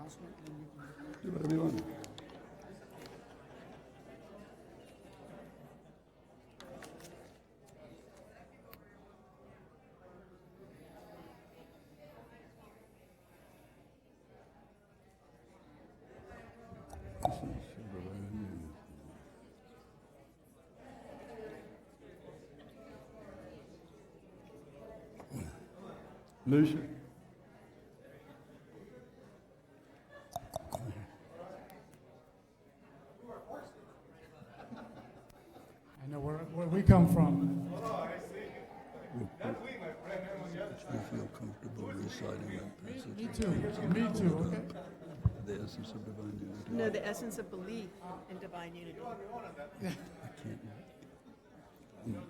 announcement, and you can... Do whatever you want. Lucia? I know where we come from. You feel comfortable reciting that passage? Me too. Me too, okay? The essence of divine unity. No, the essence of belief in divine unity. I can't. Do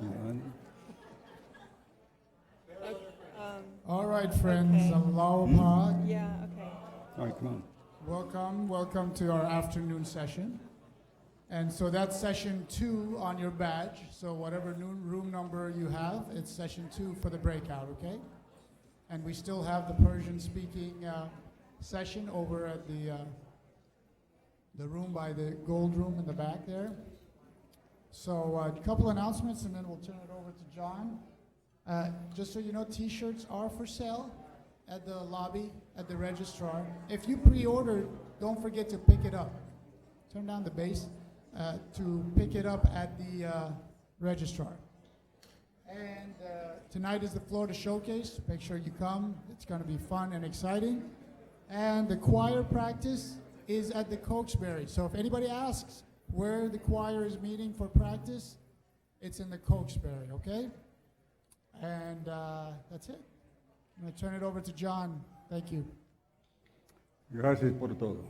you mind? All right, friends. Okay. Aloha. Yeah, okay. All right, come on. Welcome to our afternoon session. And so that's session 2 on your badge. So whatever room number you have, it's session 2 for the breakout, okay? And we still have the Persian speaking session over at the room by the gold room in the back there. So a couple announcements and then we'll turn it over to John. Just so you know, t-shirts are for sale at the lobby, at the registrar. If you pre-ordered, don't forget to pick it up. Turn down the bass to pick it up at the registrar. And tonight is the Florida Showcase. Make sure you come. It's going to be fun and exciting. And the choir practice is at the Cokesbury. So if anybody asks where the choir is meeting for practice, it's in the Cokesbury, okay? And that's it. I'm going to turn it over to John. Thank you. Gracias por todo.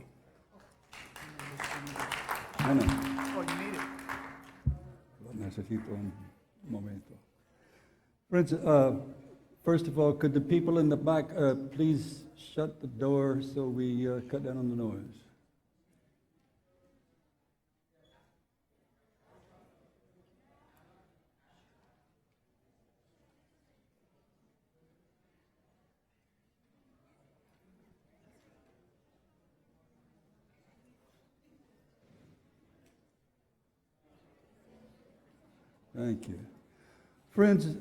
Bueno, Oh, you need it. lo necesito un momento. Friends, first of all, could the people in the back please shut the door so we cut down on the noise? Thank you. Friends,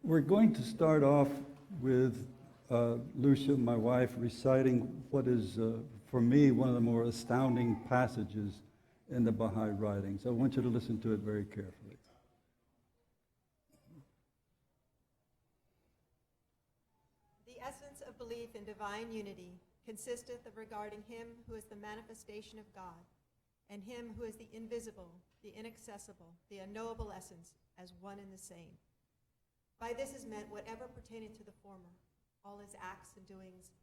we're going to start off with Lucia, my wife, reciting what is, for me, one of the more astounding passages in the Baha'i writings. I want you to listen to it very carefully. The essence of belief in divine unity consisteth of regarding him who is the manifestation of God, and him who is the invisible, the inaccessible, the unknowable essence, as one and the same. By this is meant whatever pertaineth to the former, all his acts and doings,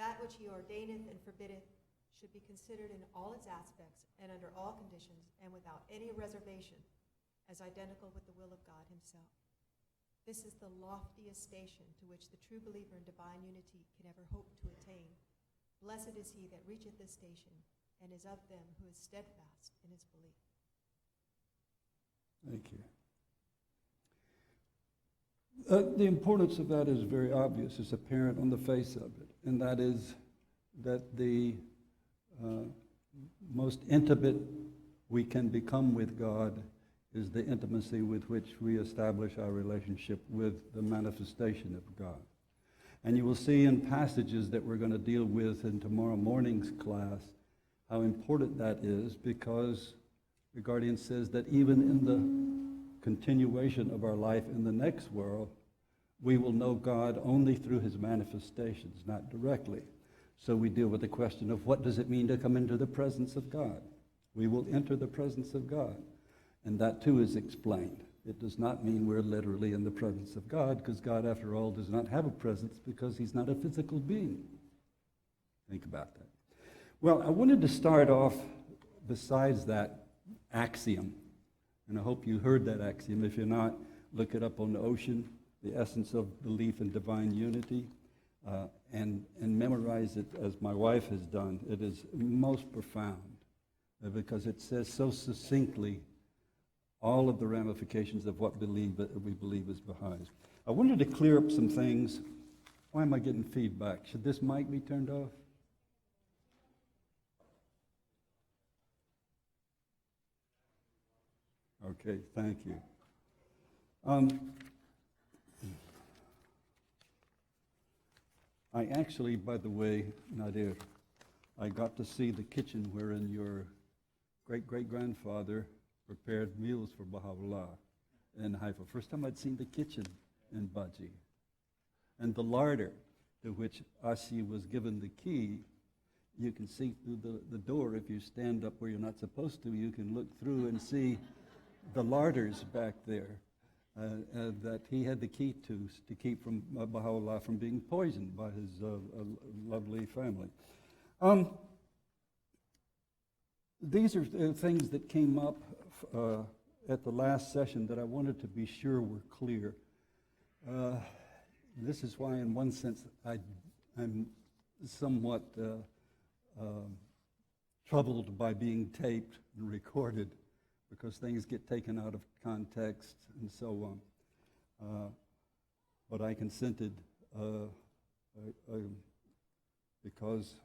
that which he ordaineth and forbiddeth, should be considered in all its aspects and under all conditions and without any reservation, as identical with the will of God himself. This is the loftiest station to which the true believer in divine unity can ever hope to attain. Blessed is he that reacheth this station, and is of them who is steadfast in his belief. Thank you. The importance of that is very obvious. It's apparent on the face of it, and that is that the most intimate we can become with God is the intimacy with which we establish our relationship with the manifestation of God. And you will see in passages that we're going to deal with in tomorrow morning's class how important that is, because the Guardian says that even in the continuation of our life in the next world, we will know God only through his manifestations, not directly. So we deal with the question of what does it mean to come into the presence of God? We will enter the presence of God. And that too is explained. It does not mean we're literally in the presence of God, because God, after all, does not have a presence because he's not a physical being. Think about that. Well, I wanted to start off, besides that axiom, and I hope you heard that axiom. If you're not, look it up on the ocean, the essence of belief in divine unity, and memorize it as my wife has done. It is most profound because it says so succinctly all of the ramifications of what we believe as Baha'is. I wanted to clear up some things. Why am I getting feedback? Should this mic be turned off? Okay, thank you. I actually, by the way, Nadir, I got to see the kitchen wherein your great-great-grandfather prepared meals for Baha'u'llah in Haifa. First time I'd seen the kitchen in Baji. And the larder to which Asi was given the key, you can see through the door. If you stand up where you're not supposed to, you can look through and see the larders back there that he had the key to keep from Baha'u'llah from being poisoned by his lovely family. These are things that came up at the last session that I wanted to be sure were clear. This is why, in one sense, I'm somewhat troubled by being taped and recorded, because things get taken out of context and so on. But I consented because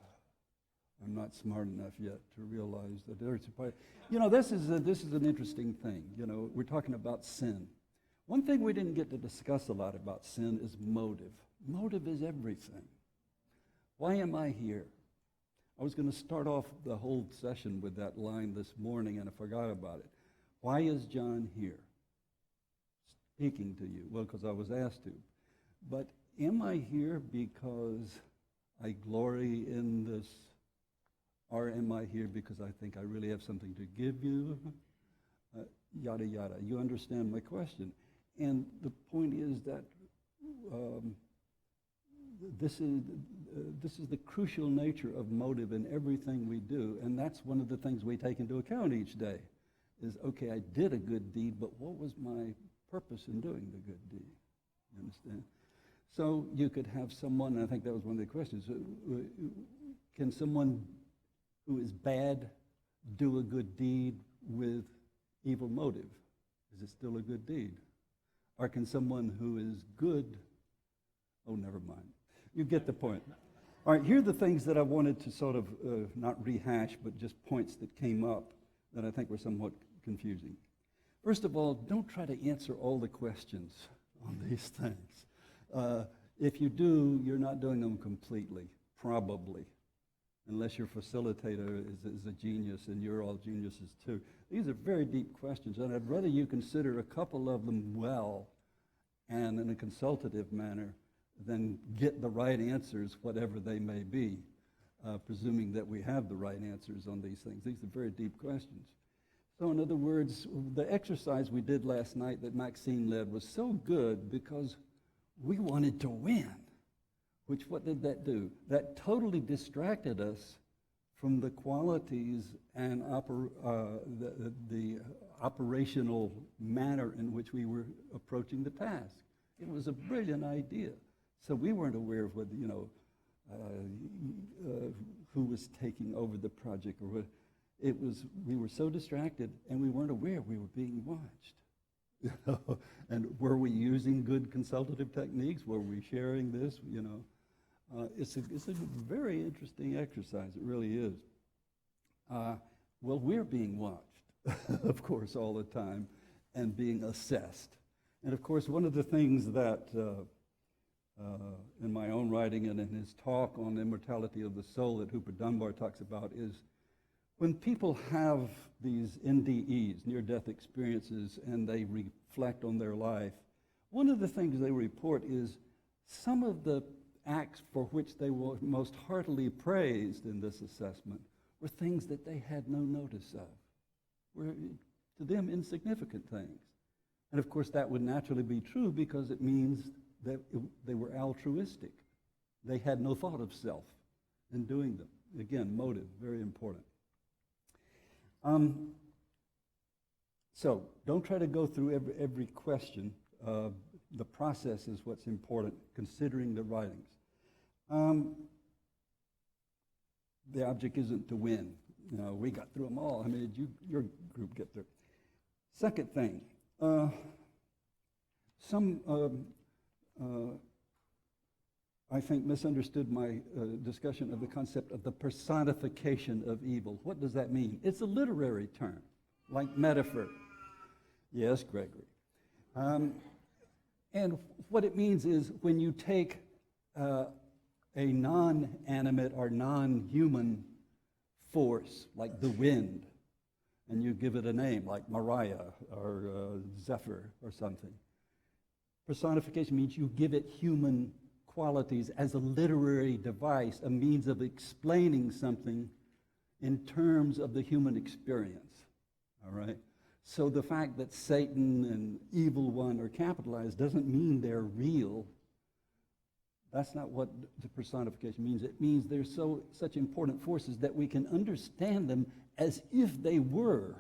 I'm not smart enough yet to realize that there's a part. This is an interesting thing. We're talking about sin. One thing we didn't get to discuss a lot about sin is motive. Motive is everything. Why am I here? I was going to start off the whole session with that line this morning, and I forgot about it. Why is John here speaking to you? Well, because I was asked to. But am I here because I glory in this, or am I here because I think I really have something to give you? Yada, yada. You understand my question. And the point is that this is the crucial nature of motive in everything we do, and that's one of the things we take into account each day. Is, okay, I did a good deed, but what was my purpose in doing the good deed? You understand? So you could have someone, and I think that was one of the questions, can someone who is bad do a good deed with evil motive? Is it still a good deed? Or can someone who is good, oh, never mind. You get the point. All right, here are the things that I wanted to sort of not rehash, but just points that came up that I think were somewhat confusing. First of all, don't try to answer all the questions on these things. If you do, you're not doing them completely, probably, unless your facilitator is a genius, and you're all geniuses too. These are very deep questions, and I'd rather you consider a couple of them well and in a consultative manner than get the right answers, whatever they may be, presuming that we have the right answers on these things. These are very deep questions. So in other words, the exercise we did last night that Maxine led was so good because we wanted to win, which what did that do? That totally distracted us from the qualities and the operational manner in which we were approaching the task. It was a brilliant idea. So we weren't aware of whether, who was taking over the project or what. We were so distracted, and we weren't aware we were being watched. And were we using good consultative techniques? Were we sharing this? It's a very interesting exercise. It really is. Well, we're being watched, of course, all the time, and being assessed. And of course, one of the things that in my own writing and in his talk on the immortality of the soul that Hooper Dunbar talks about is when people have these NDEs, near-death experiences, and they reflect on their life, one of the things they report is some of the acts for which they were most heartily praised in this assessment were things that they had no notice of, were to them insignificant things. And of course that would naturally be true because it means that they were altruistic. They had no thought of self in doing them. Again, motive, very important. So don't try to go through every question. The process is what's important, considering the writings. The object isn't to win. We got through them all. How many did your group get through? Second thing, I think, misunderstood my discussion of the concept of the personification of evil. What does that mean? It's a literary term, like metaphor. Yes, Gregory. And what it means is when you take a non-animate or non-human force, like the wind, and you give it a name, like Mariah or Zephyr or something. Personification means you give it human qualities as a literary device, a means of explaining something in terms of the human experience, all right? So the fact that Satan and evil one are capitalized doesn't mean they're real. That's not what the personification means. It means they're such important forces that we can understand them as if they were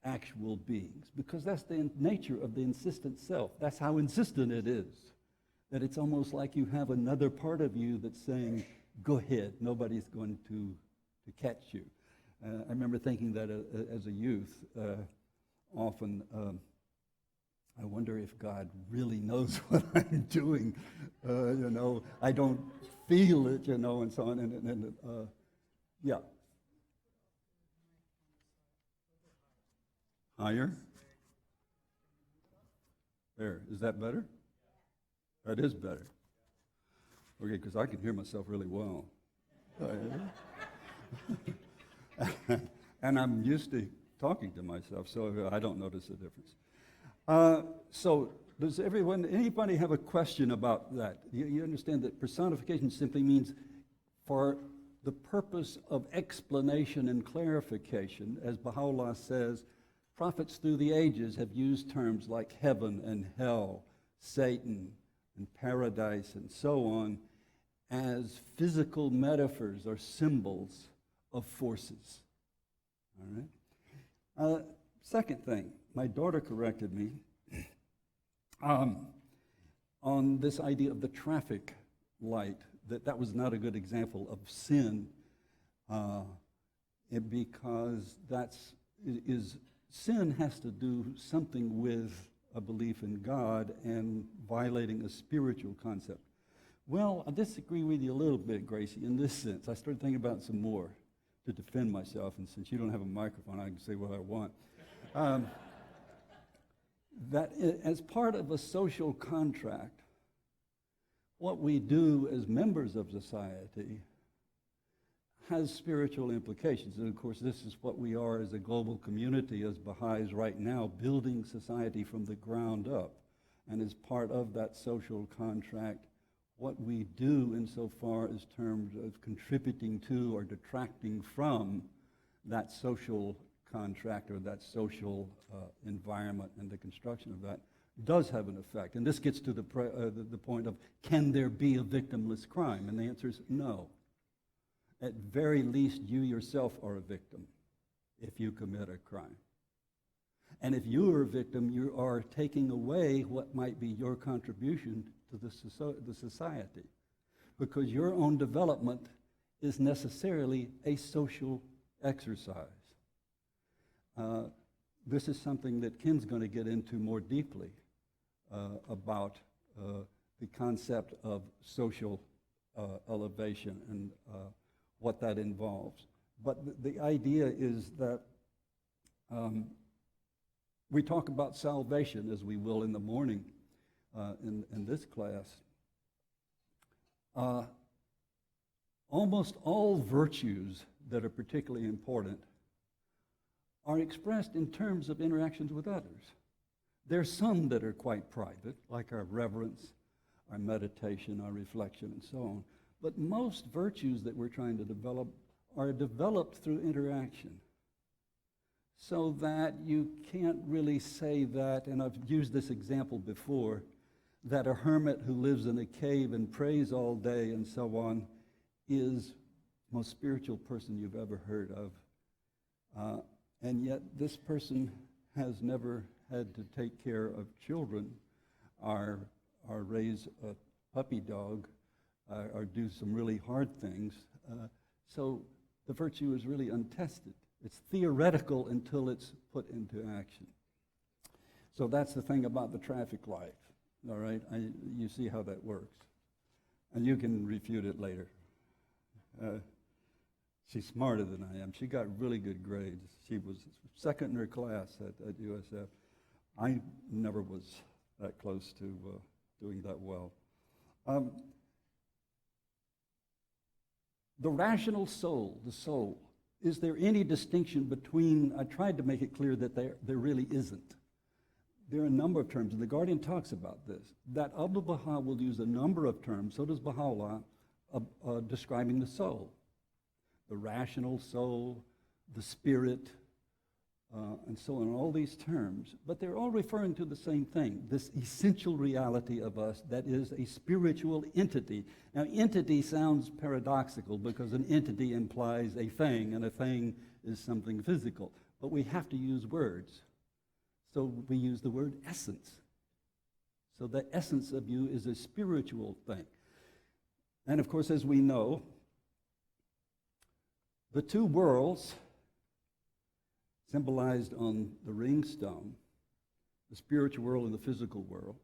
actual beings, because that's the nature of the insistent self. That's how insistent it is, that it's almost like you have another part of you that's saying, go ahead, nobody's going to catch you. I remember thinking that as a youth, often I wonder if God really knows what I'm doing. I don't feel it, and so on. And yeah. Higher? There. Is that better? That is better. Okay, because I can hear myself really well. And I'm used to talking to myself, so I don't notice a difference. So does anybody have a question about that? You understand that personification simply means for the purpose of explanation and clarification. As Baha'u'llah says, prophets through the ages have used terms like heaven and hell, Satan and paradise and so on as physical metaphors or symbols of forces. All right? Second thing, my daughter corrected me on this idea of the traffic light, that was not a good example of sin, because sin has to do something with a belief in God and violating a spiritual concept. Well, I disagree with you a little bit, Gracie, in this sense. I started thinking about it some more to defend myself, and since you don't have a microphone, I can say what I want. That as part of a social contract, what we do as members of society has spiritual implications. And of course, this is what we are as a global community, as Baha'is right now, building society from the ground up. And as part of that social contract, what we do insofar as terms of contributing to or detracting from that social contract or that social environment and the construction of that does have an effect. And this gets to the point of, can there be a victimless crime? And the answer is no. At very least, you yourself are a victim if you commit a crime. And if you are a victim, you are taking away what might be your contribution to the society, because your own development is necessarily a social exercise. This is something that Ken's going to get into more deeply about the concept of social elevation and what that involves. But the idea is that we talk about salvation, as we will in the morning in this class. Almost all virtues that are particularly important are expressed in terms of interactions with others. There's some that are quite private, like our reverence, our meditation, our reflection, and so on. But most virtues that we're trying to develop are developed through interaction. So that you can't really say that, and I've used this example before, that a hermit who lives in a cave and prays all day and so on is the most spiritual person you've ever heard of. And yet this person has never had to take care of children or raise a puppy dog or do some really hard things. So the virtue is really untested. It's theoretical until it's put into action. So that's the thing about the traffic light, all right? You see how that works. And you can refute it later. She's smarter than I am. She got really good grades. She was second in her class at USF. I never was that close to doing that well. The rational soul, the soul, is there any distinction between, I tried to make it clear that there really isn't. There are a number of terms, and the Guardian talks about this, that Abdu'l-Baha will use a number of terms, so does Baha'u'llah, describing the soul. The rational soul, the spirit, and so on, all these terms. But they're all referring to the same thing, this essential reality of us that is a spiritual entity. Now, entity sounds paradoxical because an entity implies a thing, and a thing is something physical. But we have to use words. So we use the word essence. So the essence of you is a spiritual thing. And of course, as we know, the two worlds symbolized on the ring stone, the spiritual world and the physical world,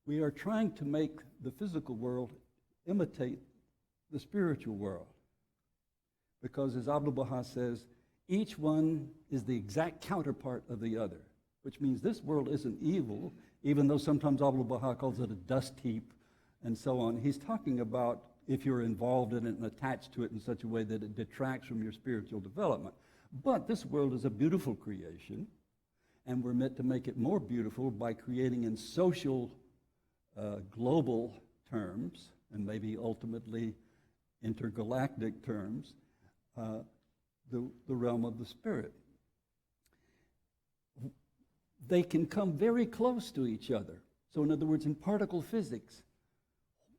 we are trying to make the physical world imitate the spiritual world. Because as Abdu'l-Baha says, each one is the exact counterpart of the other, which means this world isn't evil, even though sometimes Abdu'l-Baha calls it a dust heap and so on. He's talking about if you're involved in it and attached to it in such a way that it detracts from your spiritual development. But this world is a beautiful creation, and we're meant to make it more beautiful by creating in social, global terms, and maybe ultimately intergalactic terms, the realm of the spirit. They can come very close to each other. So in other words, in particle physics,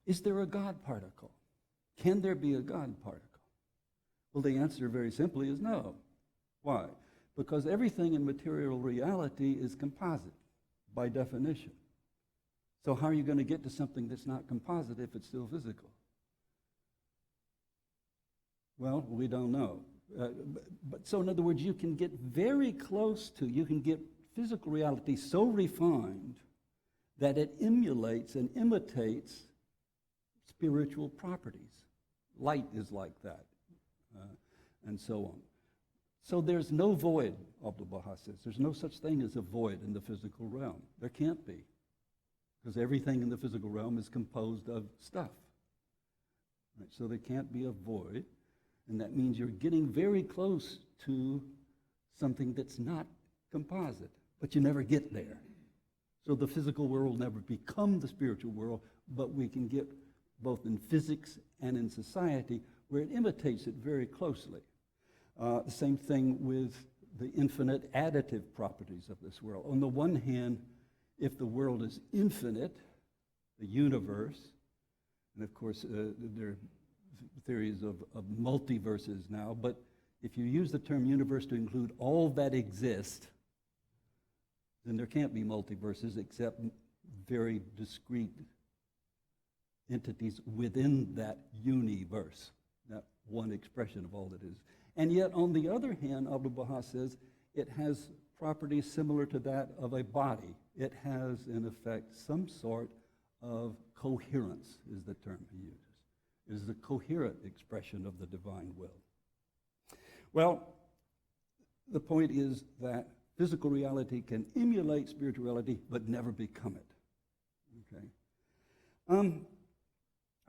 is there a God particle? Can there be a God particle? Well, the answer very simply is no. Why? Because everything in material reality is composite by definition. So how are you going to get to something that's not composite if it's still physical? Well, we don't know. So in other words, you can get very close to, you can get physical reality so refined that it emulates and imitates spiritual properties. Light is like that, and so on. So there's no void, Abdu'l-Baha says. There's no such thing as a void in the physical realm. There can't be, because everything in the physical realm is composed of stuff. Right? So there can't be a void, and that means you're getting very close to something that's not composite, but you never get there. So the physical world will never become the spiritual world, but we can get both in physics and in society where it imitates it very closely. The same thing with the infinite additive properties of this world. On the one hand, if the world is infinite, the universe, and of course there are theories of multiverses now, but if you use the term universe to include all that exists, then there can't be multiverses except very discrete entities within that universe, that one expression of all that is. And yet, on the other hand, Abdu'l-Baha says it has properties similar to that of a body. It has, in effect, some sort of coherence, is the term he uses. It is the coherent expression of the divine will. Well, the point is that physical reality can emulate spirituality, but never become it. Okay.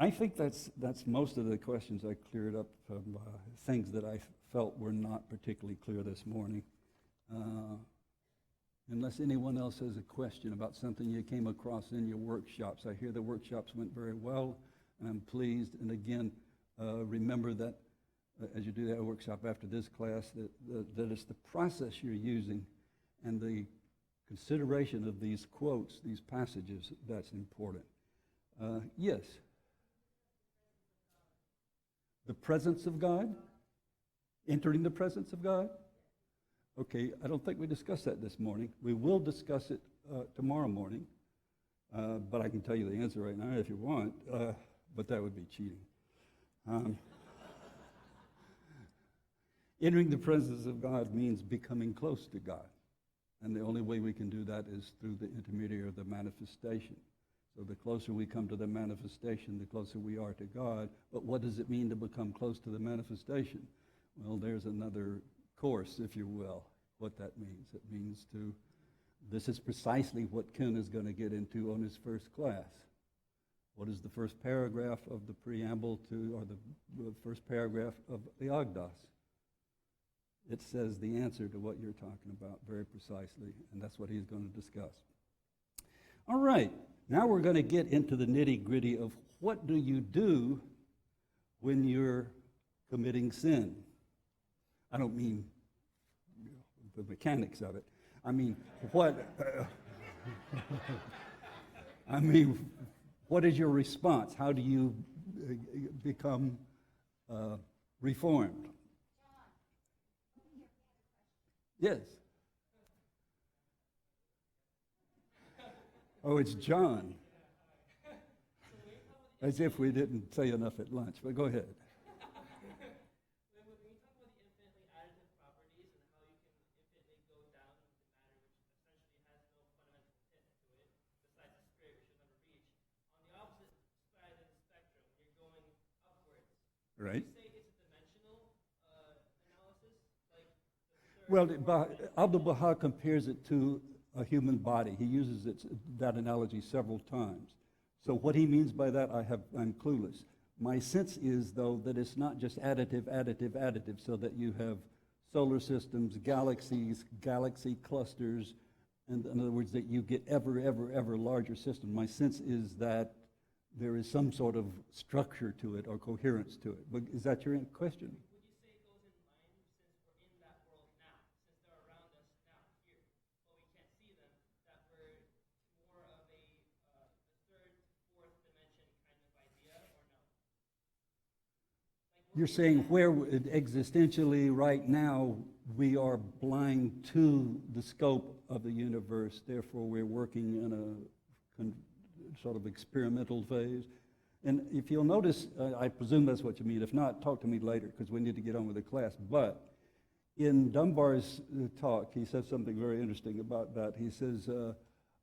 I think that's most of the questions I cleared up from things that I felt were not particularly clear this morning. Unless anyone else has a question about something you came across in your workshops. I hear the workshops went very well, and I'm pleased. And again, remember that as you do that workshop after this class, that it's the process you're using and the consideration of these quotes, these passages, that's important. Yes. The presence of God? Entering the presence of God? Okay, I don't think we discussed that this morning. We will discuss it tomorrow morning, but I can tell you the answer right now if you want, but that would be cheating. Entering the presence of God means becoming close to God, and the only way we can do that is through the intermediary of the manifestation. So the closer we come to the manifestation, the closer we are to God. But what does it mean to become close to the manifestation? Well, there's another course, if you will, what that means. It means this is precisely what Ken is going to get into on his first class. What is the first paragraph of the preamble to, or the first paragraph of the Agdas? It says the answer to what you're talking about very precisely, and that's what he's going to discuss. All right, now we're going to get into the nitty-gritty of what do you do when you're committing sin. I don't mean the mechanics of it. I mean, what is your response? How do you become reformed? Yes. Oh, it's John. As if we didn't say enough at lunch, but go ahead. Right. Well, Abdu'l-Baha compares it to a human body. He uses that analogy several times. So what he means by that, I'm clueless. My sense is, though, that it's not just additive, so that you have solar systems, galaxies, galaxy clusters, and in other words, that you get ever larger system. My sense is that there is some sort of structure to it or coherence to it. But is that your question? Would you say it goes in line since we're in that world now, since they're around us now here, but we can't see them, that we're more of a third, fourth dimension kind of idea, or no? You're saying where existentially right now we are blind to the scope of the universe, therefore we're working in a sort of experimental phase. And if you'll notice, I presume that's what you mean. If not, talk to me later, because we need to get on with the class. But in Dunbar's talk, he said something very interesting about that. He says,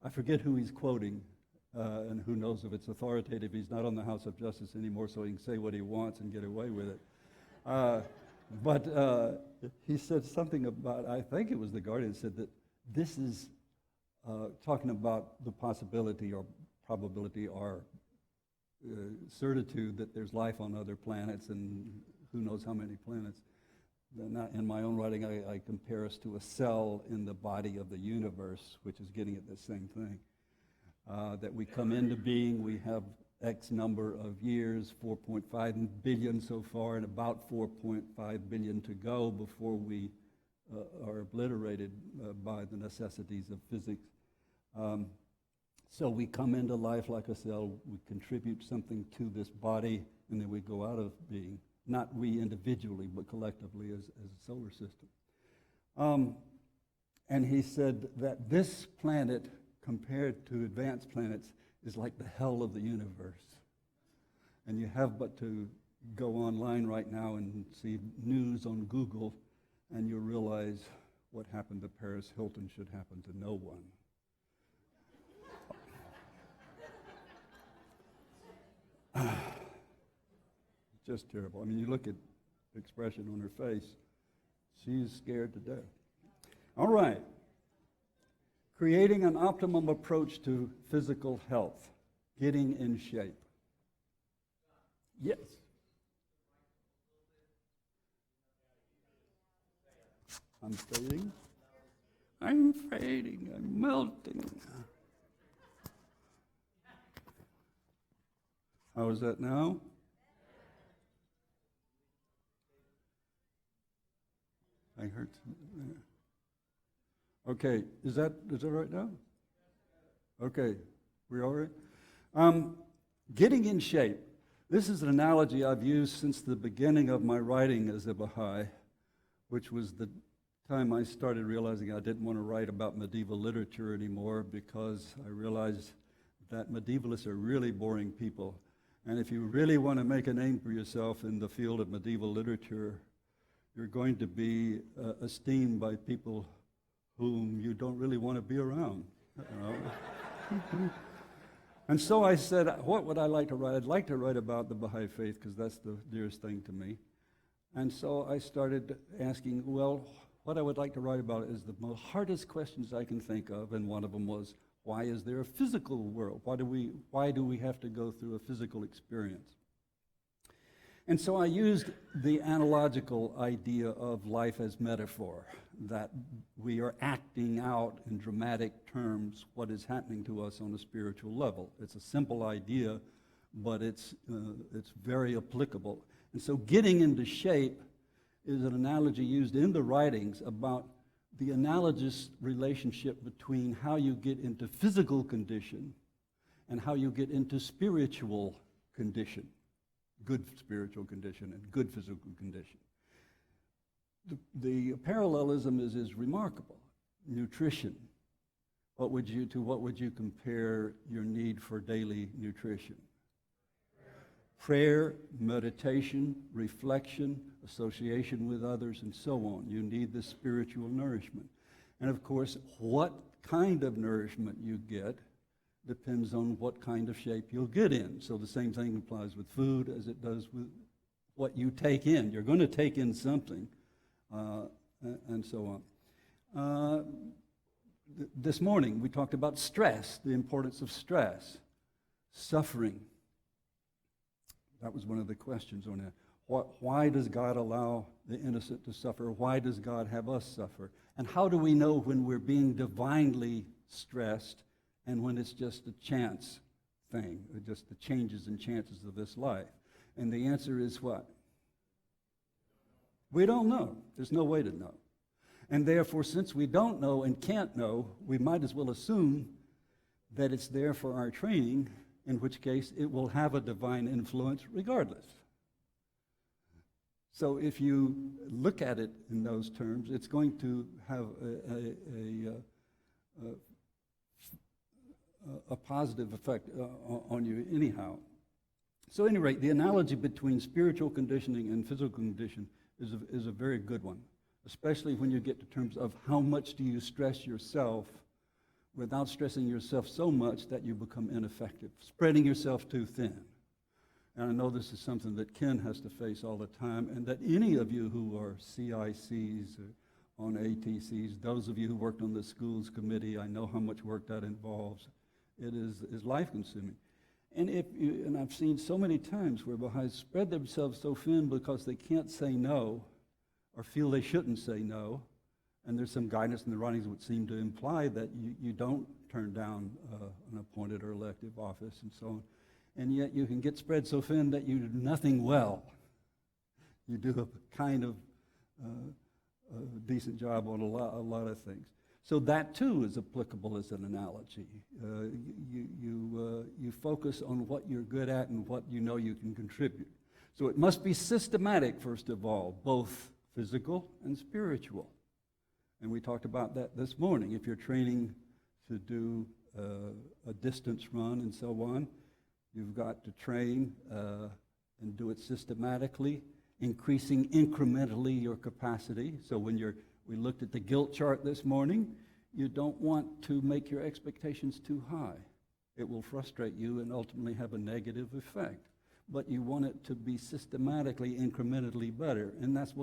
I forget who he's quoting, and who knows if it's authoritative. He's not on the House of Justice anymore, so he can say what he wants and get away with it. But he said something about, I think it was The Guardian, said that this is talking about the possibility or probability or certitude that there's life on other planets, and who knows how many planets. In my own writing, I compare us to a cell in the body of the universe, which is getting at the same thing. That we come into being, we have X number of years, 4.5 billion so far, and about 4.5 billion to go before we are obliterated by the necessities of physics. So we come into life like a cell, we contribute something to this body, and then we go out of being, not we individually, but collectively as a solar system. And he said that this planet, compared to advanced planets, is like the hell of the universe. And you have but to go online right now and see news on Google, and you'll realize what happened to Paris Hilton should happen to no one. Just terrible. I mean, you look at the expression on her face. She's scared to death. All right. Creating an optimum approach to physical health. Getting in shape. Yes. I'm fading. I'm fading. I'm melting. How is that now? I heard. Okay, is that right now? Okay, we all right? Getting in shape. This is an analogy I've used since the beginning of my writing as a Baha'i, which was the time I started realizing I didn't want to write about medieval literature anymore, because I realized that medievalists are really boring people. And if you really want to make a name for yourself in the field of medieval literature, you're going to be esteemed by people whom you don't really want to be around. You know? And so I said, what would I like to write? I'd like to write about the Baha'i faith, because that's the dearest thing to me. And so I started asking, well, what I would like to write about is the most hardest questions I can think of, and one of them was, why is there a physical world? Why do we have to go through a physical experience? And so I used the analogical idea of life as metaphor, that we are acting out in dramatic terms what is happening to us on a spiritual level. It's a simple idea, but it's very applicable. And so getting into shape is an analogy used in the writings about the analogous relationship between how you get into physical condition and how you get into spiritual condition, good spiritual condition and good physical condition. The parallelism is remarkable. Nutrition. What would you compare your need for daily nutrition? Prayer, meditation, reflection, association with others, and so on. You need this spiritual nourishment. And of course, what kind of nourishment you get depends on what kind of shape you'll get in. So the same thing applies with food as it does with what you take in. You're going to take in something, and so on. This morning, we talked about stress, the importance of stress, suffering. That was one of the questions on that. Why does God allow the innocent to suffer? Why does God have us suffer? And how do we know when we're being divinely stressed and when it's just a chance thing, or just the changes and chances of this life? And the answer is what? We don't know. There's no way to know. And therefore, since we don't know and can't know, we might as well assume that it's there for our training, in which case it will have a divine influence regardless. So if you look at it in those terms, it's going to have a positive effect on you anyhow. So at any rate, the analogy between spiritual conditioning and physical condition is a very good one, especially when you get to terms of how much do you stress yourself without stressing yourself so much that you become ineffective, spreading yourself too thin. And I know this is something that Ken has to face all the time, and that any of you who are CICs or on ATCs, those of you who worked on the schools committee, I know how much work that involves. It is life-consuming. And I've seen so many times where Baha'is spread themselves so thin because they can't say no or feel they shouldn't say no. And there's some guidance in the writings that would seem to imply that you don't turn down an appointed or elective office and so on. And yet you can get spread so thin that you do nothing well. You do a kind of decent job on a lot of things. So that too is applicable as an analogy. You focus on what you're good at and what you know you can contribute. So it must be systematic, first of all, both physical and spiritual. And we talked about that this morning. If you're training to do a distance run and so on, you've got to train and do it systematically, increasing incrementally your capacity. So when we looked at the guilt chart this morning, you don't want to make your expectations too high. It will frustrate you and ultimately have a negative effect. But you want it to be systematically, incrementally better. And that's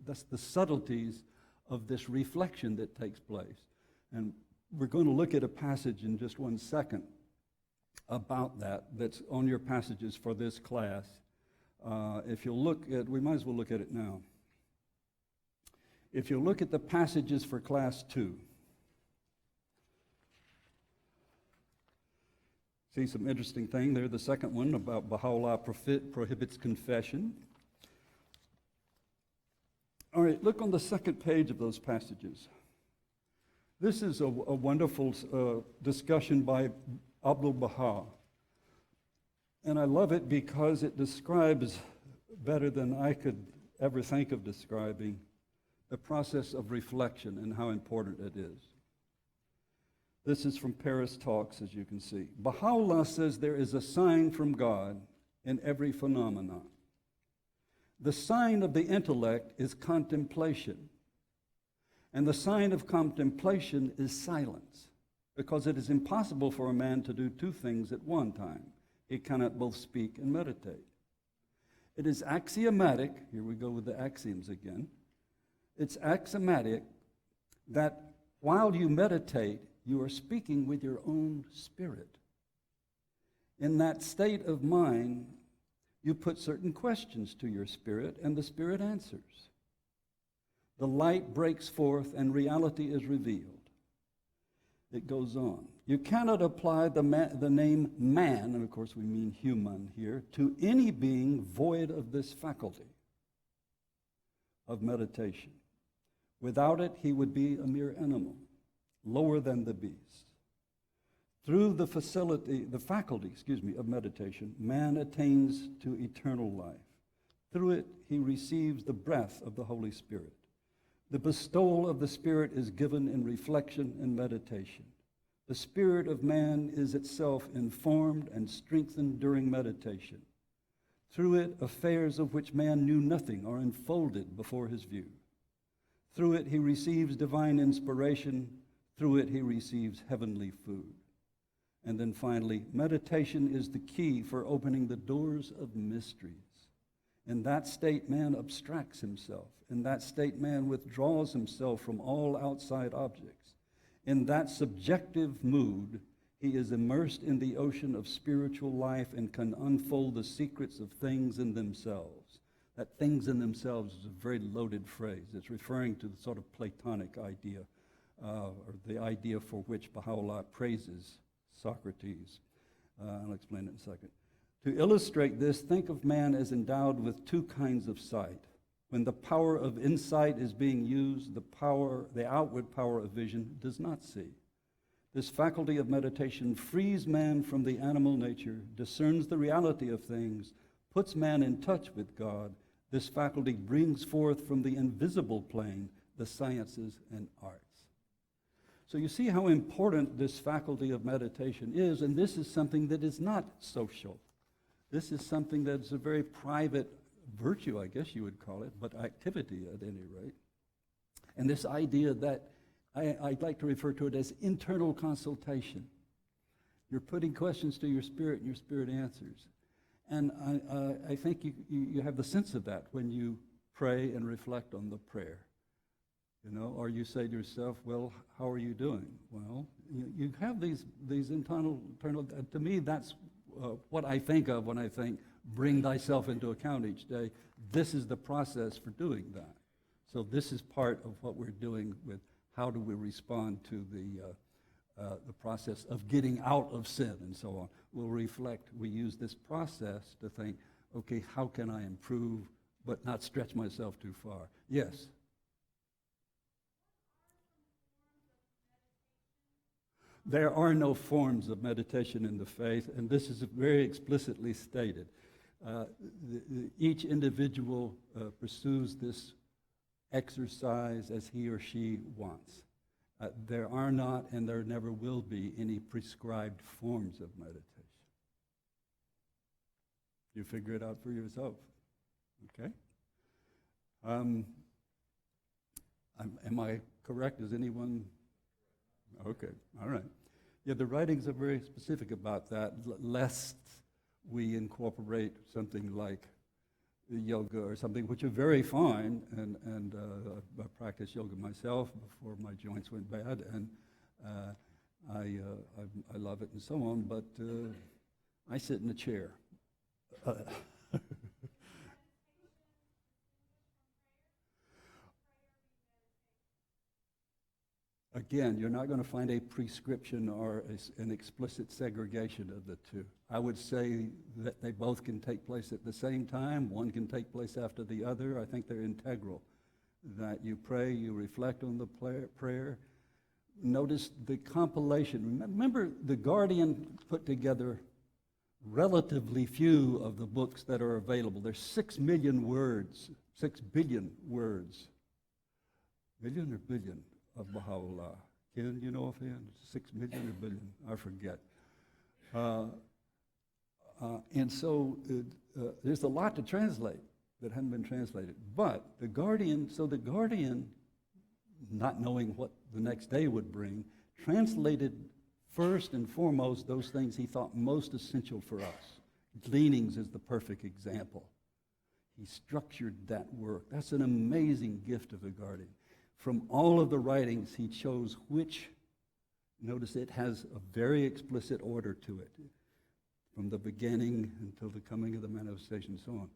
that's the subtleties of this reflection that takes place. And we're going to look at a passage in just 1 second about that's on your passages for this class. If you'll look at, we might as well look at it now. If you look at the passages for class 2, see some interesting thing there. The second one about Baha'u'llah prohibits confession. All right, look on the second page of those passages. This is a wonderful discussion by Abdul Baha. And I love it because it describes better than I could ever think of describing the process of reflection and how important it is. This is from Paris Talks, as you can see. Baha'u'llah says there is a sign from God in every phenomenon. The sign of the intellect is contemplation. And the sign of contemplation is silence, because it is impossible for a man to do two things at one time. He cannot both speak and meditate. It is axiomatic, here we go with the axioms again. It's axiomatic that while you meditate, you are speaking with your own spirit. In that state of mind, you put certain questions to your spirit, and the spirit answers. The light breaks forth, and reality is revealed. It goes on. You cannot apply the name man, and of course we mean human here, to any being void of this faculty of meditation. Without it, he would be a mere animal, lower than the beast. Through the faculty of meditation, man attains to eternal life. Through it, he receives the breath of the Holy Spirit. The bestowal of the Spirit is given in reflection and meditation. The spirit of man is itself informed and strengthened during meditation. Through it, affairs of which man knew nothing are unfolded before his view. Through it, he receives divine inspiration. Through it, he receives heavenly food. And then finally, meditation is the key for opening the doors of mysteries. In that state, man abstracts himself. In that state, man withdraws himself from all outside objects. In that subjective mood, he is immersed in the ocean of spiritual life and can unfold the secrets of things in themselves. That things in themselves is a very loaded phrase. It's referring to the sort of Platonic idea, or the idea for which Baha'u'llah praises Socrates. I'll explain it in a second. To illustrate this, think of man as endowed with two kinds of sight. When the power of insight is being used, the outward power of vision does not see. This faculty of meditation frees man from the animal nature, discerns the reality of things, puts man in touch with God. This faculty brings forth from the invisible plane the sciences and arts. So you see how important this faculty of meditation is, and this is something that is not social. This is something that's a very private virtue, I guess you would call it, but activity at any rate. And this idea that I'd like to refer to it as internal consultation. You're putting questions to your spirit, and your spirit answers. And I think you have the sense of that when you pray and reflect on the prayer. You know, or you say to yourself, well, how are you doing? Well, you have these internal, to me, that's what I think of when I think, bring thyself into account each day. This is the process for doing that. So this is part of what we're doing with how do we respond to the process of getting out of sin and so on. We'll reflect, we use this process to think, okay, how can I improve but not stretch myself too far? Yes? There are no forms of meditation in the faith, and this is very explicitly stated. Each individual pursues this exercise as he or she wants. There are not, and there never will be, any prescribed forms of meditation. You figure it out for yourself, okay? Am I correct? Is anyone? Okay, all right. Yeah, the writings are very specific about that, lest we incorporate something like yoga or something, which are very fine, and I practiced yoga myself before my joints went bad, and I love it and so on, but I sit in a chair. Again, you're not going to find a prescription or an explicit segregation of the two. I would say that they both can take place at the same time. One can take place after the other. I think they're integral. That you pray, you reflect on the prayer. Notice the compilation. Remember, The Guardian put together relatively few of the books that are available. There's 6 million words, 6 billion words. Million or billion? Of Baha'u'llah. Ken, you know offhand? 6 million or billion? I forget. And so there's a lot to translate that hadn't been translated. But the Guardian, not knowing what the next day would bring, translated first and foremost those things he thought most essential for us. Gleanings is the perfect example. He structured that work. That's an amazing gift of the guardian. From all of the writings, he chose which, notice it has a very explicit order to it, from the beginning until the coming of the manifestation and so on.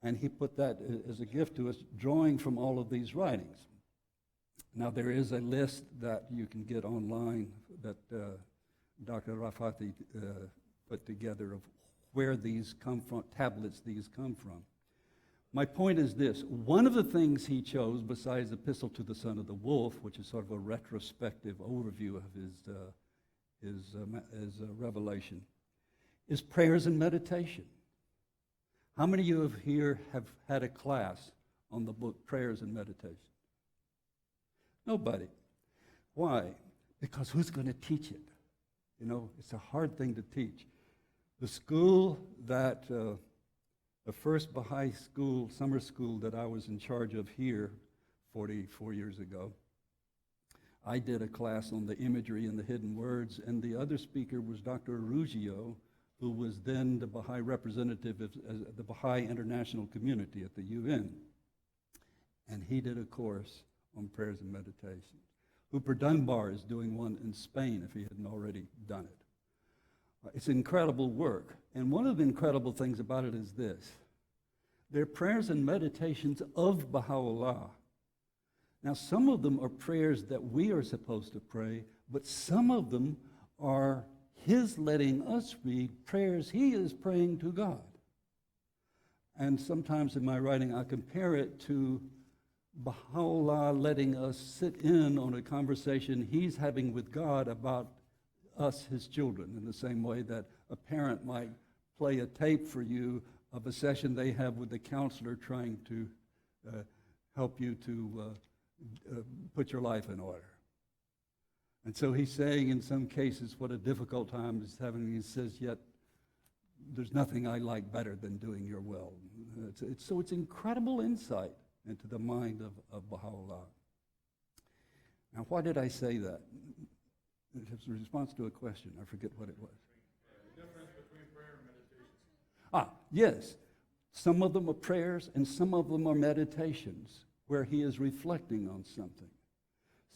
And he put that as a gift to us, drawing from all of these writings. Now, there is a list that you can get online that Dr. Rafati put together of where these come from, tablets these come from. My point is this. One of the things he chose, besides Epistle to the Son of the Wolf, which is sort of a retrospective overview of his revelation, is prayers and meditation. How many of you here have had a class on the book Prayers and Meditation? Nobody. Why? Because who's going to teach it? You know, it's a hard thing to teach. The school that, the first Baha'i school, summer school that I was in charge of here 44 years ago, I did a class on the imagery and the hidden words, and the other speaker was Dr. Arugio, who was then the Baha'i representative of the Baha'i international community at the UN. And he did a course on prayers and meditation. Hooper Dunbar is doing one in Spain, if he hadn't already done it. It's incredible work. And one of the incredible things about it is this. They're prayers and meditations of Baha'u'llah. Now, some of them are prayers that we are supposed to pray, but some of them are his letting us read prayers he is praying to God. And sometimes in my writing, I compare it to Baha'u'llah letting us sit in on a conversation he's having with God about us, his children, in the same way that a parent might play a tape for you of a session they have with the counselor trying to help you to put your life in order. And so he's saying in some cases what a difficult time he's having. He says, yet there's nothing I like better than doing your will. So it's incredible insight into the mind of Baha'u'llah. Now, why did I say that? It was a response to a question. I forget what it was. The difference between prayer and meditation. Yes. Some of them are prayers and some of them are meditations where he is reflecting on something.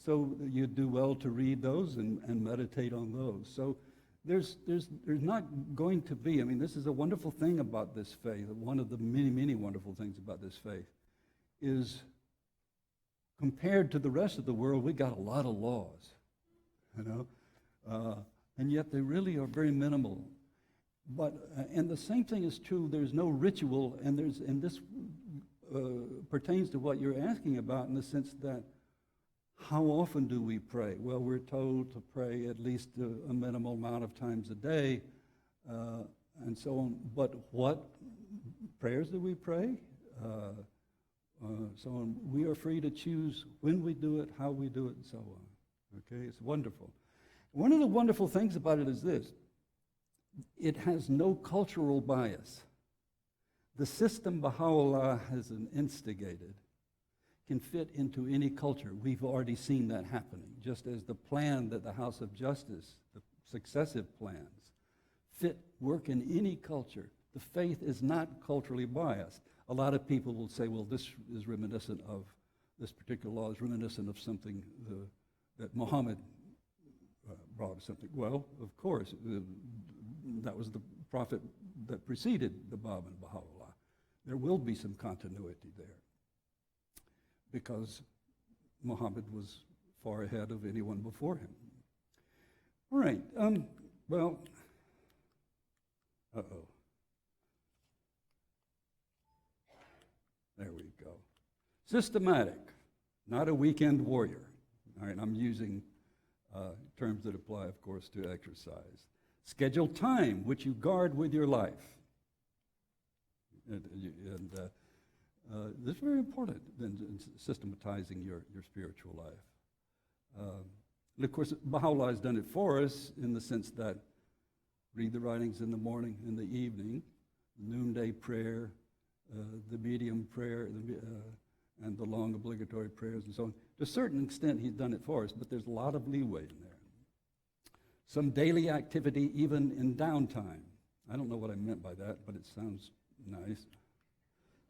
So you do well to read those and meditate on those. So there's not going to be, I mean, this is a wonderful thing about this faith. One of the many, many wonderful things about this faith is compared to the rest of the world, we got a lot of laws, you know, and yet they really are very minimal. But and the same thing is true. There's no ritual, and this pertains to what you're asking about in the sense that how often do we pray? Well, we're told to pray at least a minimal amount of times a day, and so on. But what prayers do we pray? So on. We are free to choose when we do it, how we do it, and so on. Okay, it's wonderful. One of the wonderful things about it is this. It has no cultural bias. The system Baha'u'llah has instigated can fit into any culture. We've already seen that happening, just as the plan that the House of Justice, the successive plans, work in any culture. The faith is not culturally biased. A lot of people will say, well, this particular law is reminiscent of something that Muhammad brought, something. Well, of course, that was the prophet that preceded the Bab and Baha'u'llah. There will be some continuity there, because Muhammad was far ahead of anyone before him. All right, well, there we go. Systematic, not a weekend warrior. All right, I'm using terms that apply, of course, to exercise. Schedule time, which you guard with your life. And this is very important in systematizing your spiritual life. And of course, Baha'u'llah has done it for us in the sense that read the writings in the morning and the evening, noonday prayer, the medium prayer, and the long obligatory prayers and so on. To a certain extent, he's done it for us, but there's a lot of leeway in there. Some daily activity, even in downtime. I don't know what I meant by that, but it sounds nice.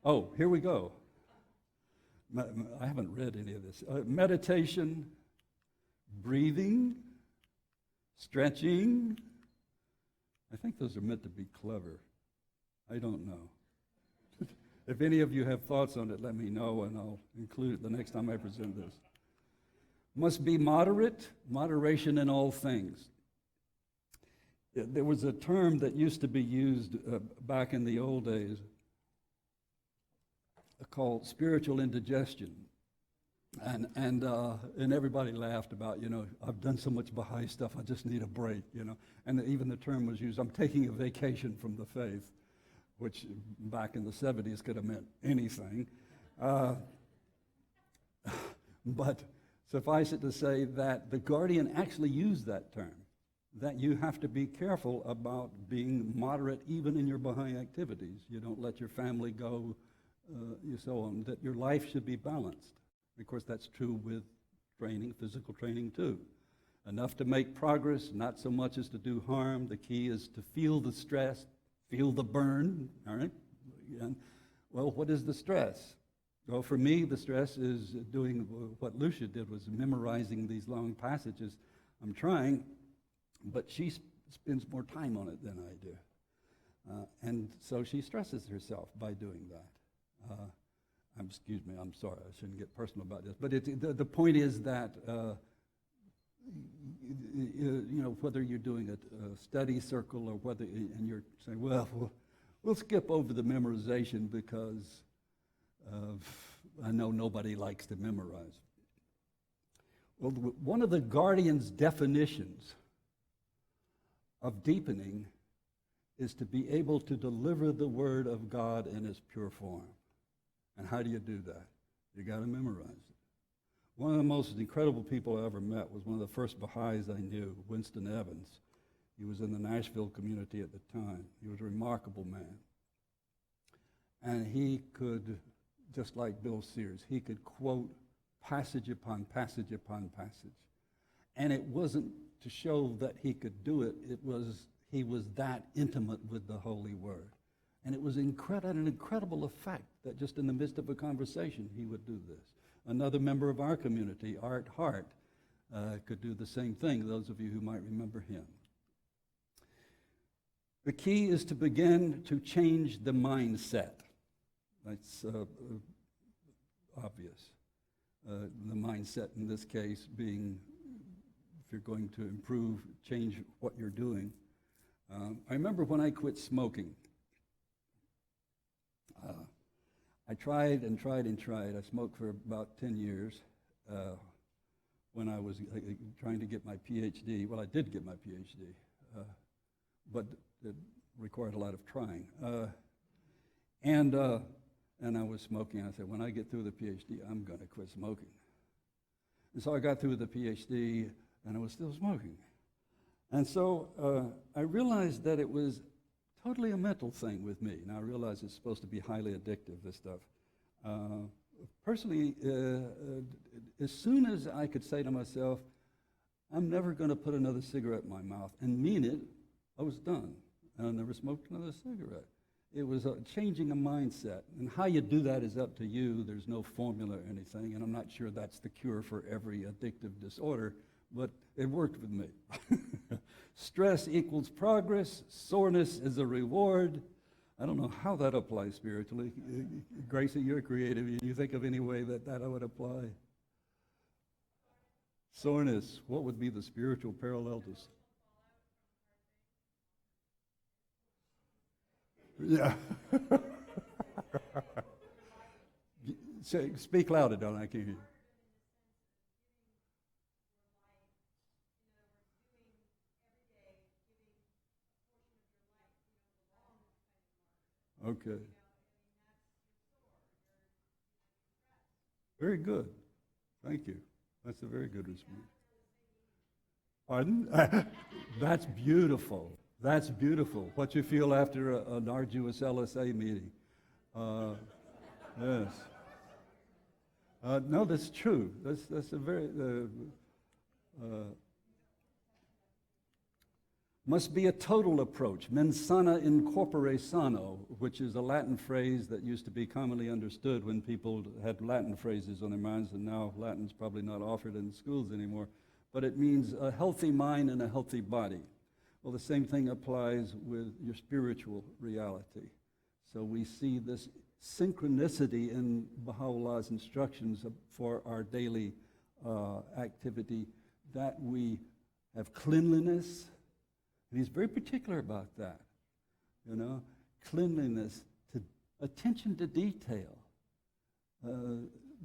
Oh, here we go. I haven't read any of this. Meditation, breathing, stretching. I think those are meant to be clever. I don't know. If any of you have thoughts on it, let me know, and I'll include it the next time I present this. Must be moderate, moderation in all things. There was a term that used to be used back in the old days called spiritual indigestion. And everybody laughed about, I've done so much Baha'i stuff, I just need a break, And even the term was used, I'm taking a vacation from the faith, which back in the 70s could have meant anything. But suffice it to say that the Guardian actually used that term, that you have to be careful about being moderate even in your Baha'i activities. You don't let your family go, so on, that your life should be balanced. Of course, that's true with training, physical training too. Enough to make progress, not so much as to do harm. The key is to feel the stress, feel the burn, all right? And, well, what is the stress? Well, for me, the stress is doing what Lucia did, was memorizing these long passages. I'm trying, but she spends more time on it than I do. And so she stresses herself by doing that. Excuse me, I'm sorry, I shouldn't get personal about this. But the point is that, whether you're doing a study circle or whether, and you're saying, well, we'll skip over the memorization because I know nobody likes to memorize. Well, one of the Guardian's definitions of deepening is to be able to deliver the Word of God in its pure form. And how do you do that? You got to memorize it. One of the most incredible people I ever met was one of the first Baha'is I knew, Winston Evans. He was in the Nashville community at the time. He was a remarkable man. And he could, just like Bill Sears, he could quote passage upon passage upon passage. And it wasn't to show that he could do it, he was that intimate with the Holy Word. And it was an incredible effect that just in the midst of a conversation he would do this. Another member of our community, Art Hart, could do the same thing, those of you who might remember him. The key is to begin to change the mindset. That's obvious. The mindset in this case being, if you're going to improve, change what you're doing. I remember when I quit smoking. I tried and tried and tried. I smoked for about 10 years when I was trying to get my PhD. Well, I did get my PhD, but it required a lot of trying. And I was smoking. I said, when I get through the PhD, I'm going to quit smoking. And so I got through the PhD, and I was still smoking. And so I realized that it was totally a mental thing with me. Now I realize it's supposed to be highly addictive, this stuff. Personally, as soon as I could say to myself, I'm never going to put another cigarette in my mouth and mean it, I was done. And I never smoked another cigarette. It was changing a mindset. And how you do that is up to you. There's no formula or anything, and I'm not sure that's the cure for every addictive disorder, but it worked with me. Stress equals progress. Soreness is a reward. I don't know how that applies spiritually. Gracie, you're creative. You think of any way that would apply? Soreness, what would be the spiritual parallel to? Yeah. Speak louder, Don. I can't hear you. Okay. Very good. Thank you. That's a very good response. Pardon? That's beautiful. That's beautiful. What you feel after an arduous LSA meeting. Yes. No, that's true. That's a very... Must be a total approach. Mens sana in corpore sano, which is a Latin phrase that used to be commonly understood when people had Latin phrases on their minds, and now Latin's probably not offered in schools anymore. But it means a healthy mind and a healthy body. Well, the same thing applies with your spiritual reality. So we see this synchronicity in Baha'u'llah's instructions for our daily activity, that we have cleanliness. And he's very particular about that, cleanliness, to attention to detail.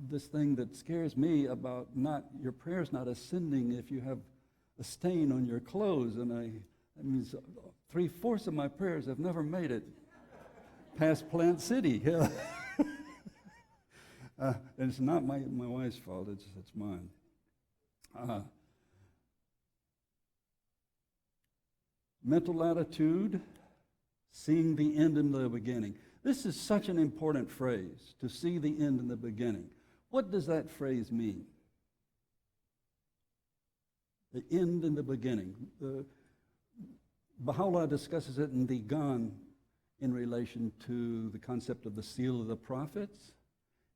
This thing that scares me about your prayers not ascending if you have a stain on your clothes, and that means 3/4 of my prayers have never made it past Plant City. And it's not my wife's fault, it's mine. Mental attitude, seeing the end in the beginning. This is such an important phrase, to see the end in the beginning. What does that phrase mean? The end in the beginning. Baha'u'llah discusses it in the Gan in relation to the concept of the seal of the prophets.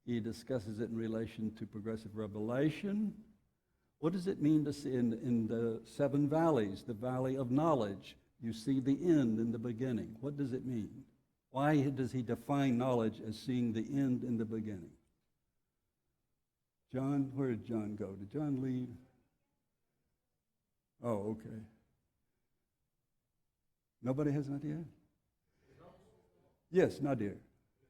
He discusses it in relation to progressive revelation. What does it mean to see in the seven valleys, the valley of knowledge? You see the end in the beginning. What does it mean? Why does he define knowledge as seeing the end in the beginning? John, where did John go? Did John leave? Oh, okay. Nobody has an idea? Yes, Nadir. It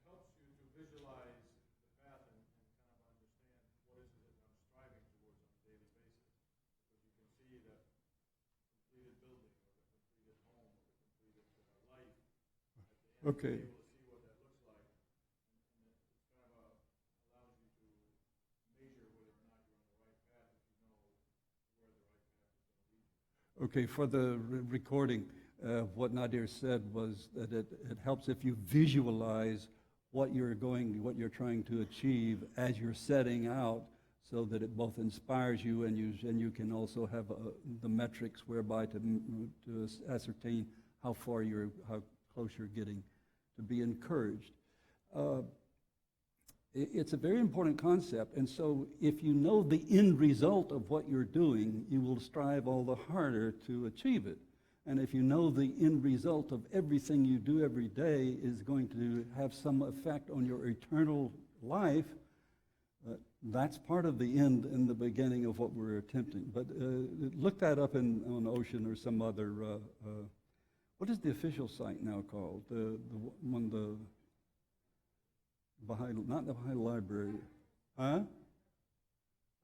helps you to visualize the path and kind of understand what is it that I'm striving towards on a daily basis. Because you can see the completed building or the completed home or the completed life. At the end, Okay. you're able to see what that looks like. And it kind of allows you to measure whether or not you're on the right path if you know where the right path is going to lead you. Okay, for the recording, what Nadir said was that it helps if you visualize what you're trying to achieve as you're setting out, so that it both inspires you and you can also have the metrics whereby to ascertain how close you're getting, to be encouraged. It's a very important concept, and so if you know the end result of what you're doing, you will strive all the harder to achieve it. And if you know the end result of everything you do every day is going to have some effect on your eternal life, that's part of the end and the beginning of what we're attempting. But look that up on Ocean or some other, what is the official site now called? The Baha'i, not the Baha'i Library. Huh?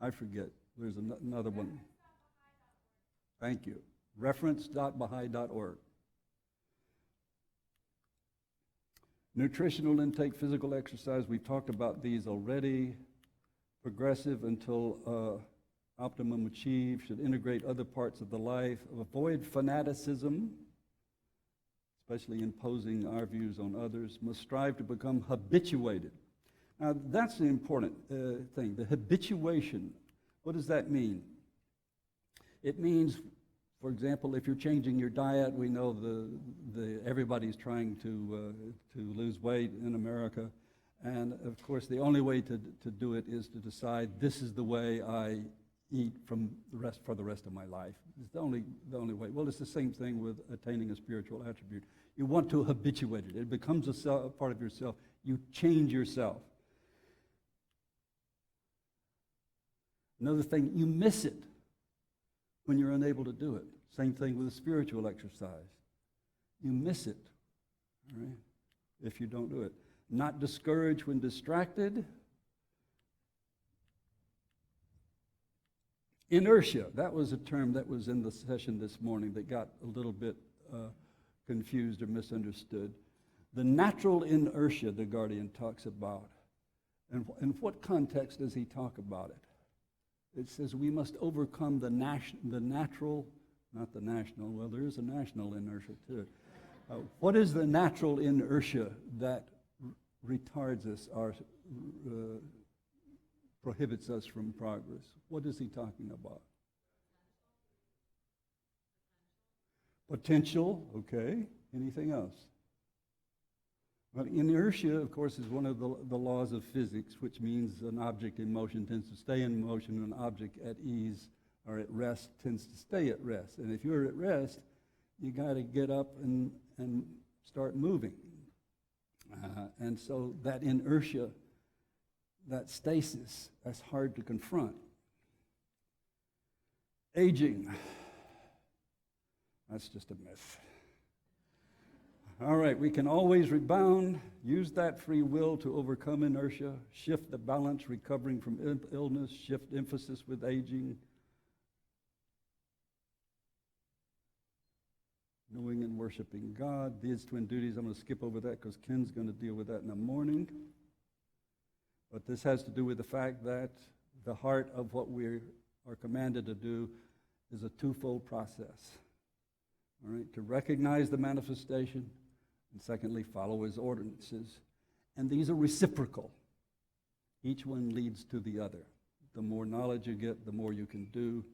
I forget. There's another one. Thank you. Reference.baha'i.org. Nutritional intake, physical exercise, we've talked about these already. Progressive until optimum achieved, should integrate other parts of the life. Avoid fanaticism, especially imposing our views on others. Must strive to become habituated. Now, that's the important thing, the habituation. What does that mean? It means, for example, if you're changing your diet, we know everybody's trying to lose weight in America. And, of course, the only way to do it is to decide this is the way I eat for the rest of my life. It's the only way. Well, it's the same thing with attaining a spiritual attribute. You want to habituate it. It becomes a part of yourself. You change yourself. Another thing, you miss it when you're unable to do it. Same thing with a spiritual exercise. You miss it, all right, if you don't do it. Not discouraged when distracted. Inertia, that was a term that was in the session this morning that got a little bit confused or misunderstood. The natural inertia the Guardian talks about. And in what context does he talk about it? It says we must overcome the natural, not the national, well, there is a national inertia too. What is the natural inertia that retards us or prohibits us from progress? What is he talking about? Potential, okay. Anything else? Well, inertia, of course, is one of the laws of physics, which means an object in motion tends to stay in motion, and an object at ease or at rest tends to stay at rest. And if you're at rest, you got to get up and start moving. And so that inertia, that stasis, that's hard to confront. Aging, that's just a myth. All right, we can always rebound, use that free will to overcome inertia, shift the balance, recovering from illness, shift emphasis with aging, knowing and worshiping God. These twin duties, I'm going to skip over that because Ken's going to deal with that in the morning. But this has to do with the fact that the heart of what we are commanded to do is a twofold process. All right, to recognize the manifestation, and secondly, follow his ordinances. And these are reciprocal. Each one leads to the other. The more knowledge you get, the more you can do.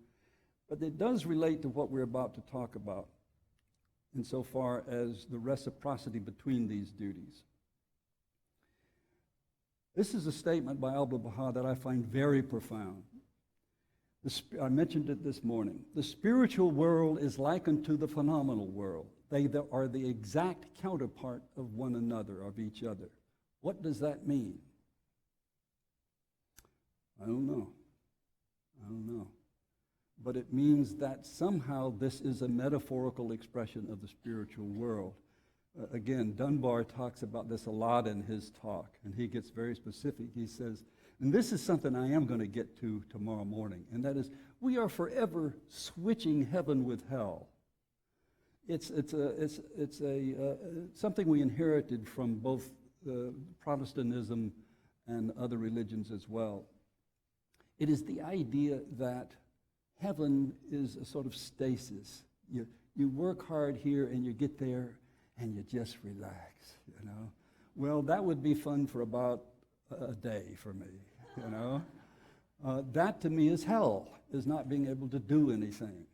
But it does relate to what we're about to talk about insofar as the reciprocity between these duties. This is a statement by Abdu'l-Baha that I find very profound. I mentioned it this morning. The spiritual world is likened to the phenomenal world. They are the exact counterpart of one another, of each other. What does that mean? I don't know. But it means that somehow this is a metaphorical expression of the spiritual world. Again, Dunbar talks about this a lot in his talk, and he gets very specific. He says, and this is something I am going to get to tomorrow morning, and that is, we are forever switching heaven with hell. It's something we inherited from both Protestantism and other religions as well. It is the idea that heaven is a sort of stasis. You work hard here and you get there and you just relax, you know. Well, that would be fun for about a day for me, you know. That to me is hell, is not being able to do anything,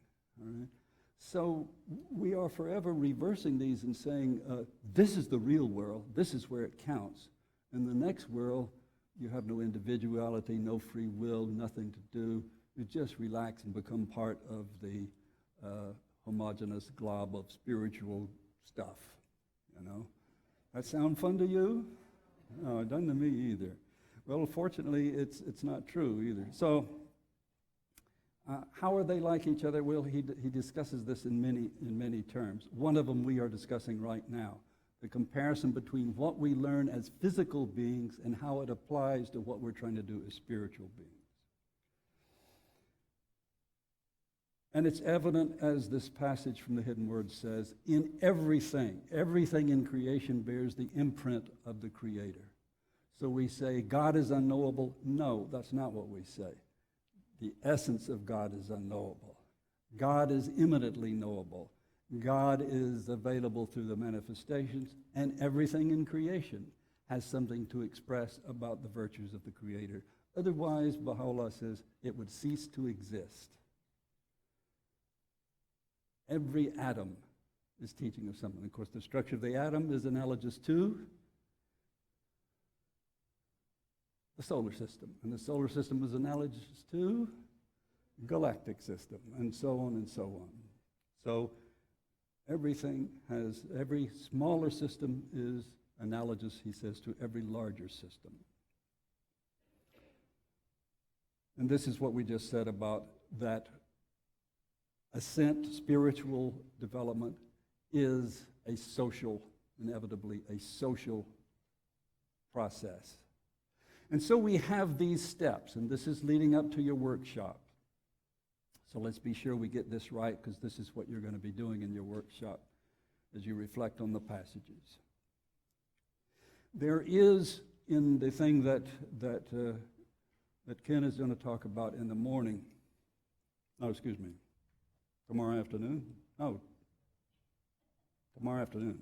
all right? So we are forever reversing these and saying, this is the real world, this is where it counts. In the next world, you have no individuality, no free will, nothing to do. You just relax and become part of the homogeneous glob of spiritual stuff, you know. That sound fun to you? No, it doesn't to me either. Well, fortunately, it's not true either. So, how are they like each other? Well, he discusses this in many terms. One of them we are discussing right now, the comparison between what we learn as physical beings and how it applies to what we're trying to do as spiritual beings. And it's evident, as this passage from the Hidden Word says, in everything in creation bears the imprint of the Creator. So we say, God is unknowable. No, that's not what we say. The essence of God is unknowable. God is immanently knowable. God is available through the manifestations, and everything in creation has something to express about the virtues of the Creator. Otherwise, Baha'u'llah says, it would cease to exist. Every atom is teaching of something. Of course, the structure of the atom is analogous to the solar system. And the solar system is analogous to galactic system, and so on and so on. So every smaller system is analogous, he says, to every larger system. And this is what we just said about that ascent, spiritual development, is inevitably a social process. And so we have these steps, and this is leading up to your workshop. So let's be sure we get this right, because this is what you're going to be doing in your workshop as you reflect on the passages. There is, in the thing that Ken is going to talk about in the morning, tomorrow afternoon? No, tomorrow afternoon.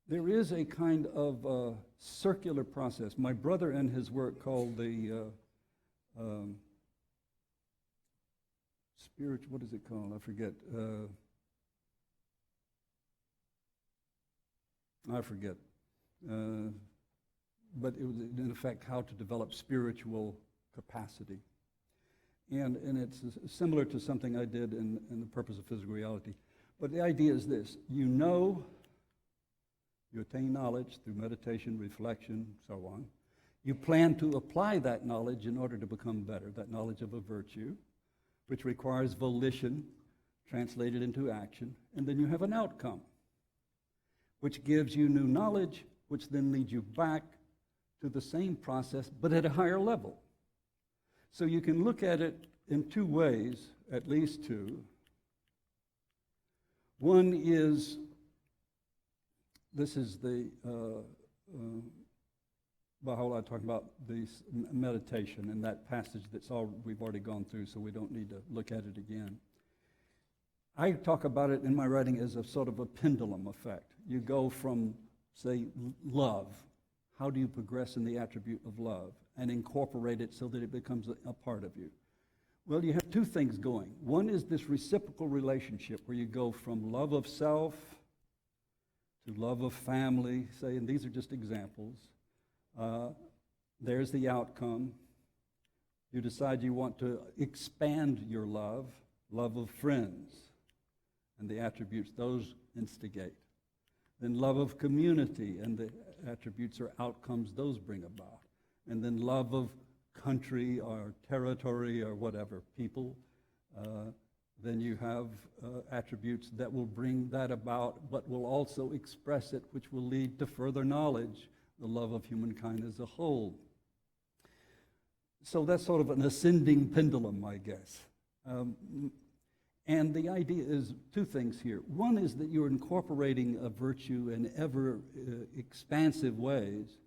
There is a kind of circular process. My brother in his work called the spiritual, what is it called? I forget. But it was, in effect, how to develop spiritual capacity. And it's similar to something I did in The Purpose of Physical Reality. But the idea is this: you attain knowledge through meditation, reflection, so on. You plan to apply that knowledge in order to become better, that knowledge of a virtue, which requires volition translated into action. And then you have an outcome, which gives you new knowledge, which then leads you back to the same process, but at a higher level. So you can look at it in two ways, at least two. One is, this is the Bahá'í talking about this meditation and that passage we've already gone through, so we don't need to look at it again. I talk about it in my writing as a sort of a pendulum effect. You go from, say, love. How do you progress in the attribute of love and incorporate it so that it becomes a part of you? Well, you have two things going. One is this reciprocal relationship where you go from love of self to love of family, say, and these are just examples. There's the outcome. You decide you want to expand your love of friends, and the attributes those instigate. Then love of community, and the attributes or outcomes those bring about. And then love of country or territory or whatever, people. Then you have attributes that will bring that about, but will also express it, which will lead to further knowledge, the love of humankind as a whole. So that's sort of an ascending pendulum, I guess. And the idea is two things here. One is that you're incorporating a virtue in ever expansive ways,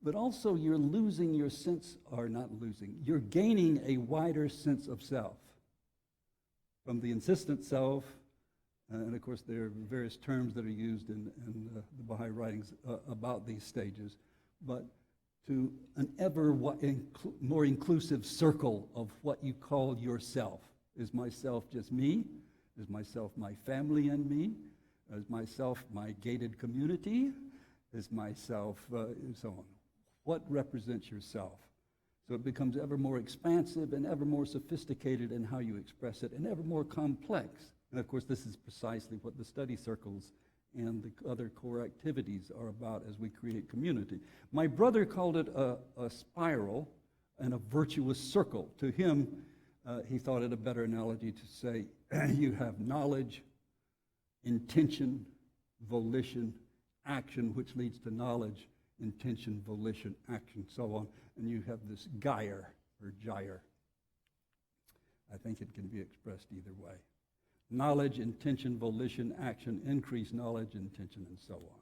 but also you're losing your sense, or not losing, you're gaining a wider sense of self. From the insistent self, and of course there are various terms that are used in the Baha'i writings about these stages, but to an ever more inclusive circle of what you call yourself. Is myself just me? Is myself my family and me? Is myself my gated community? Is myself, and so on. What represents yourself? So it becomes ever more expansive and ever more sophisticated in how you express it, and ever more complex. And of course, this is precisely what the study circles and the other core activities are about as we create community. My brother called it a spiral and a virtuous circle. To him, he thought it a better analogy to say you have knowledge, intention, volition, action, which leads to knowledge, intention, volition, action, so on. And you have this gyre or gyre. I think it can be expressed either way. Knowledge, intention, volition, action, increase knowledge, intention, and so on.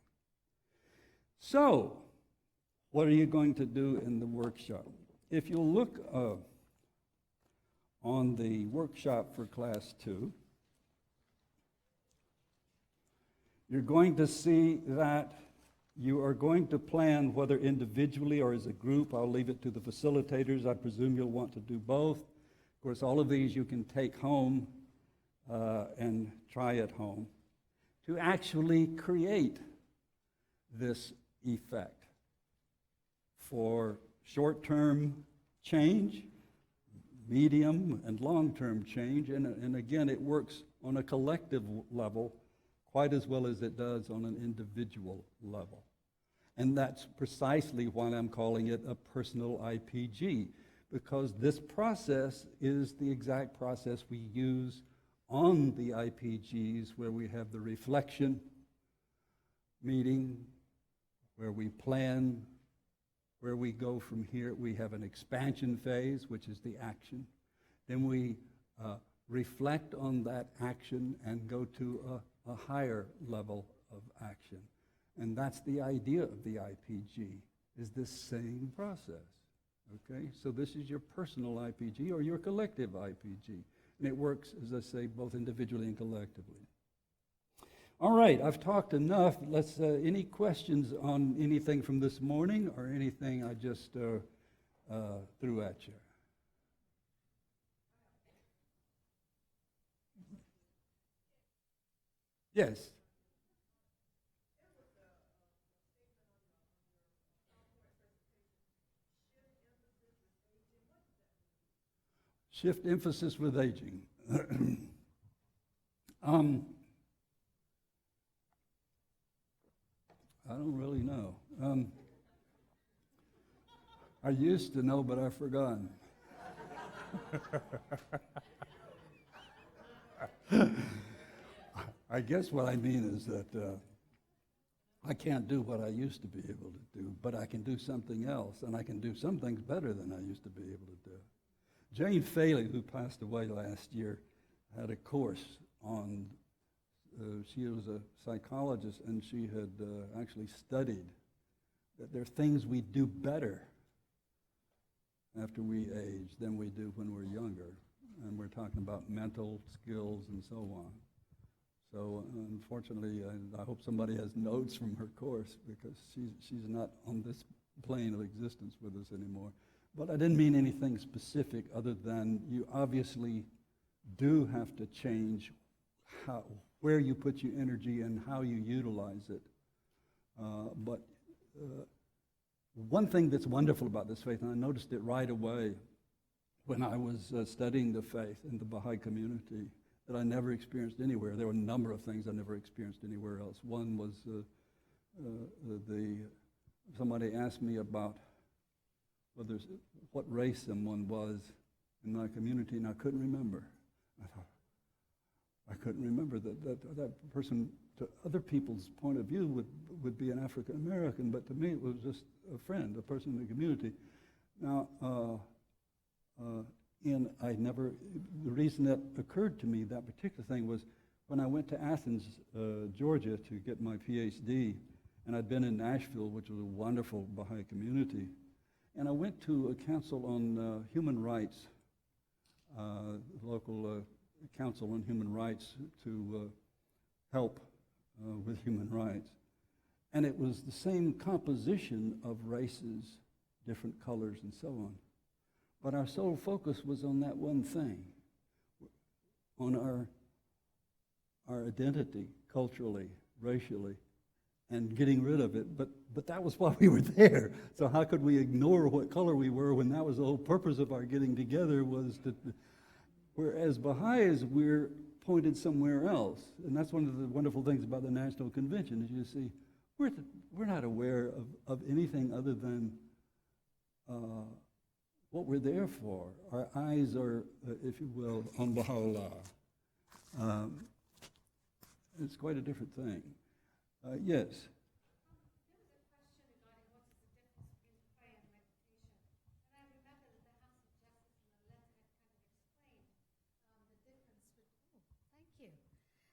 So, what are you going to do in the workshop? If you'll look on the workshop for Class 2, you're going to see that you are going to plan, whether individually or as a group. I'll leave it to the facilitators. I presume you'll want to do both. Of course, all of these you can take home and try at home to actually create this effect for short-term change, medium and long-term change, and again, it works on a collective level quite as well as it does on an individual level. And that's precisely why I'm calling it a personal IPG, because this process is the exact process we use on the IPGs, where we have the reflection meeting, where we plan, where we go from here. We have an expansion phase, which is the action. Then we reflect on that action and go to a higher level of action. And that's the idea of the IPG, is this same process. Okay? So this is your personal IPG or your collective IPG. And it works, as I say, both individually and collectively. All right, I've talked enough. Let's, any questions on anything from this morning or anything I just threw at you? Yes. Shift emphasis with aging. I don't really know. I used to know, but I've forgotten. I guess what I mean is that I can't do what I used to be able to do, but I can do something else, and I can do some things better than I used to be able to do. Jane Faley, who passed away last year, had a course on, she was a psychologist, and she had actually studied that there are things we do better after we age than we do when we're younger. And we're talking about mental skills and so on. So unfortunately, I hope somebody has notes from her course, because she's not on this plane of existence with us anymore. But I didn't mean anything specific other than you obviously do have to change where you put your energy and how you utilize it. But one thing that's wonderful about this faith, and I noticed it right away when I was studying the faith in the Baha'i community, that I never experienced anywhere. There were a number of things I never experienced anywhere else. One was somebody asked me about what race someone was in my community, and I couldn't remember. I couldn't remember that person, to other people's point of view, would be an African American, but to me it was just a friend, a person in the community. Now, the reason that occurred to me, that particular thing, was when I went to Athens, Georgia, to get my PhD, and I'd been in Nashville, which was a wonderful Baha'i community, and I went to a council on human rights, local council on human rights to help with human rights. And it was the same composition of races, different colors, and so on. But our sole focus was on that one thing, on our identity, culturally, racially, and getting rid of it. But that was why we were there. So how could we ignore what color we were when that was the whole purpose of our getting together, was to, whereas Baha'is, we're pointed somewhere else. And that's one of the wonderful things about the National Convention, is you see, we're not aware of anything other than what we're there for. Our eyes are, if you will, on Baha'u'llah. It's quite a different thing. Yes?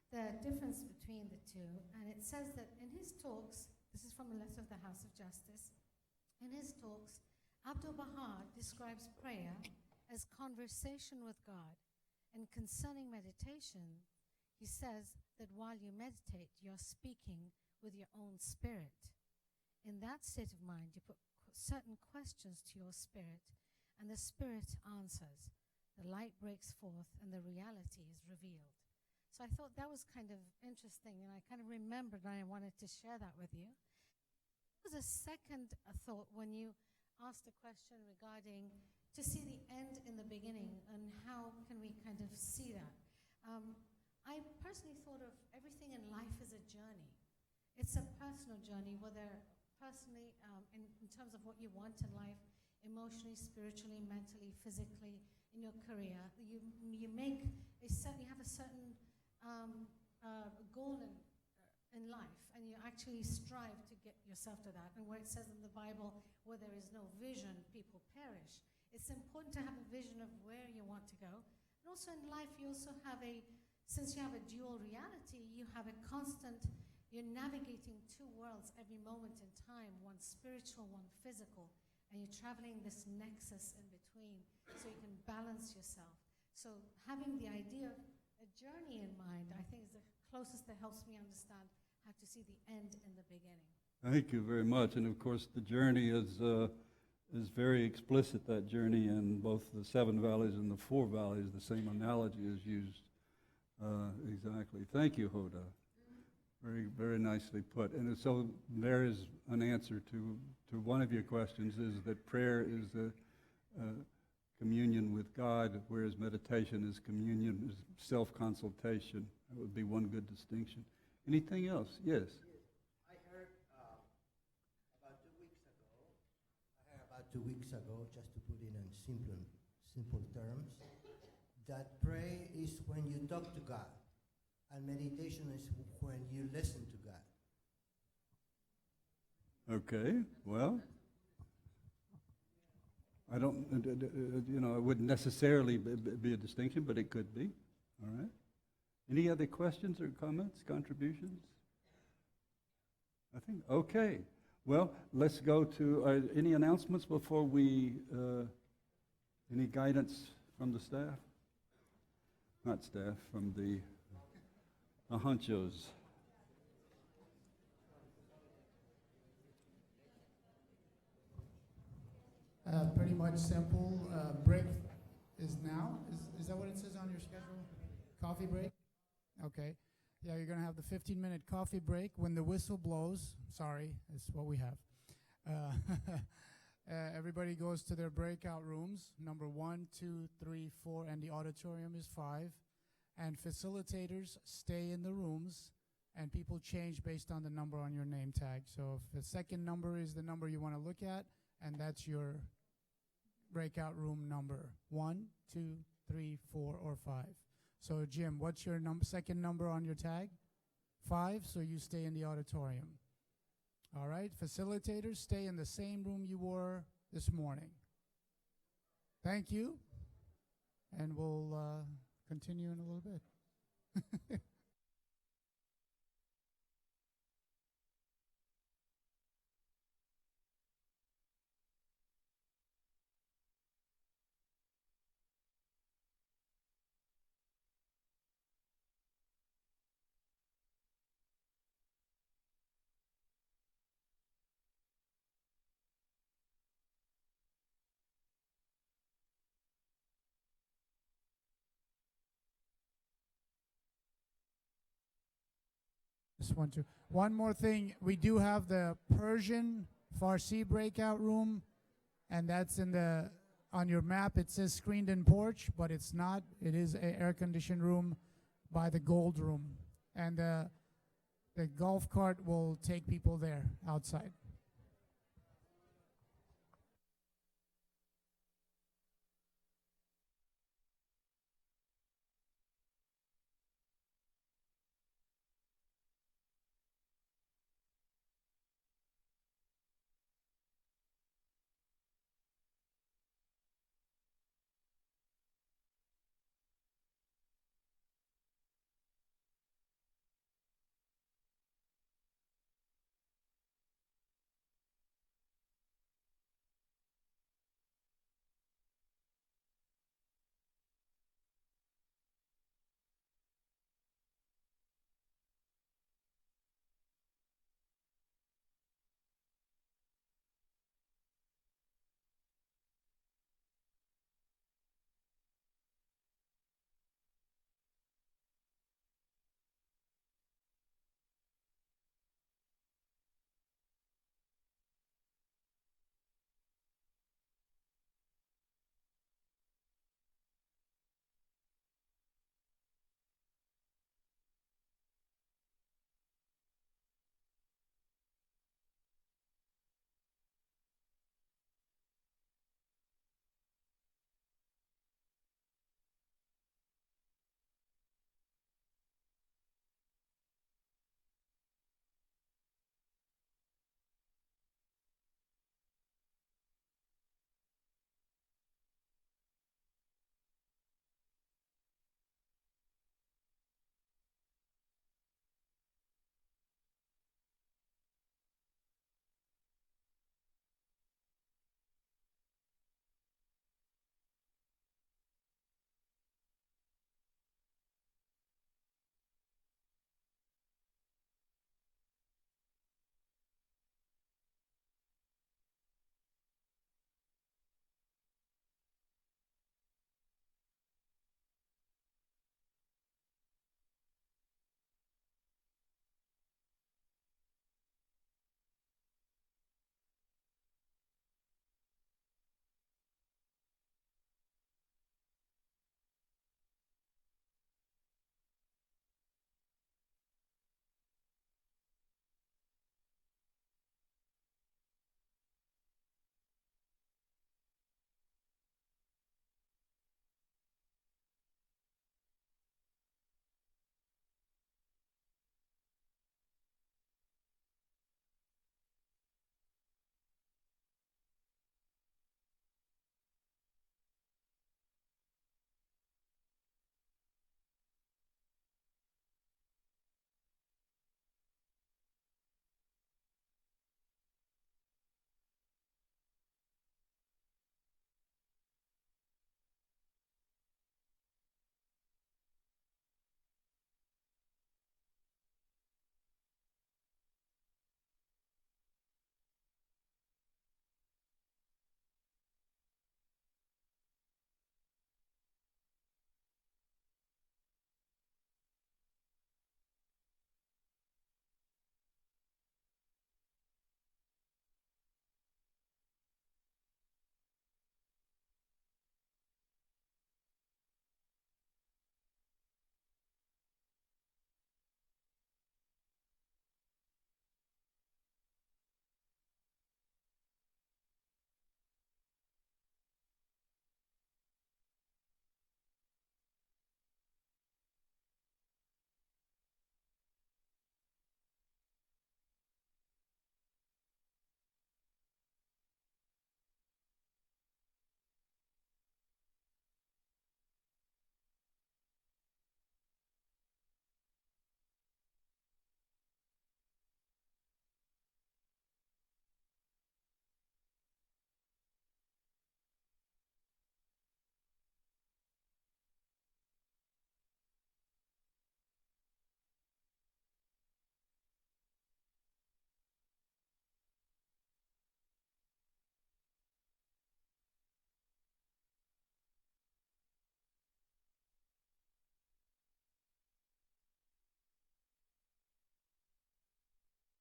The difference between the two, and it says that in his talks, this is from a letter of the House of Justice, in his talks, Abdu'l-Baha describes prayer as conversation with God, and concerning meditation, he says that while you meditate, you're speaking with your own spirit. In that state of mind, you put certain questions to your spirit, and the spirit answers. The light breaks forth, and the reality is revealed. So I thought that was kind of interesting, and I kind of remembered, and I wanted to share that with you. There was a second thought when you asked a question regarding to see the end in the beginning, and how can we kind of see that. I personally thought of everything in life as a journey. It's a personal journey, whether personally, in terms of what you want in life, emotionally, spiritually, mentally, physically, in your career. You have a certain goal in life, and you actually strive to get yourself to that. And where it says in the Bible, where there is no vision, people perish. It's important to have a vision of where you want to go. And also in life, you also have since you have a dual reality, you have a constant, you're navigating two worlds every moment in time, one spiritual, one physical, and you're traveling this nexus in between, so you can balance yourself. So having the idea of a journey in mind, I think, is the closest that helps me understand how to see the end in the beginning. Thank you very much. And of course, the journey is very explicit, that journey, in both the 7 valleys and the 4 valleys. The same analogy is used exactly. Thank you, Hoda. Very, very nicely put. And so there is an answer to one of your questions, is that prayer is a communion with God, whereas meditation is communion, is self-consultation. That would be one good distinction. Anything else? Yes. I heard about 2 weeks ago, just to put it in simple terms, that pray is when you talk to God, and meditation is when you listen to God. Okay, well, I don't, it wouldn't necessarily be a distinction, but it could be. All right. Any other questions or comments, contributions? I think, okay. Well, let's go to, any announcements before we, any guidance from the staff? Not staff, from the honchos. Pretty much simple. Break is now. Is that what it says on your schedule? Coffee break? Okay. Yeah, you're going to have the 15-minute coffee break. When the whistle blows, sorry, it's what we have. Everybody goes to their breakout rooms, number 1, 2, 3, 4, and the auditorium is 5. And facilitators stay in the rooms, and people change based on the number on your name tag. So if the second number is the number you want to look at, and that's your breakout room number, 1, 2, 3, 4, or 5. So Jim, what's your second number on your tag? 5, so you stay in the auditorium. All right, facilitators, stay in the same room you were this morning. Thank you, and we'll continue in a little bit. Just want to. One more thing, we do have the Persian Farsi breakout room, and that's in the, on your map it says screened in porch, but it's not. It is an air-conditioned room by the gold room. And the golf cart will take people there outside.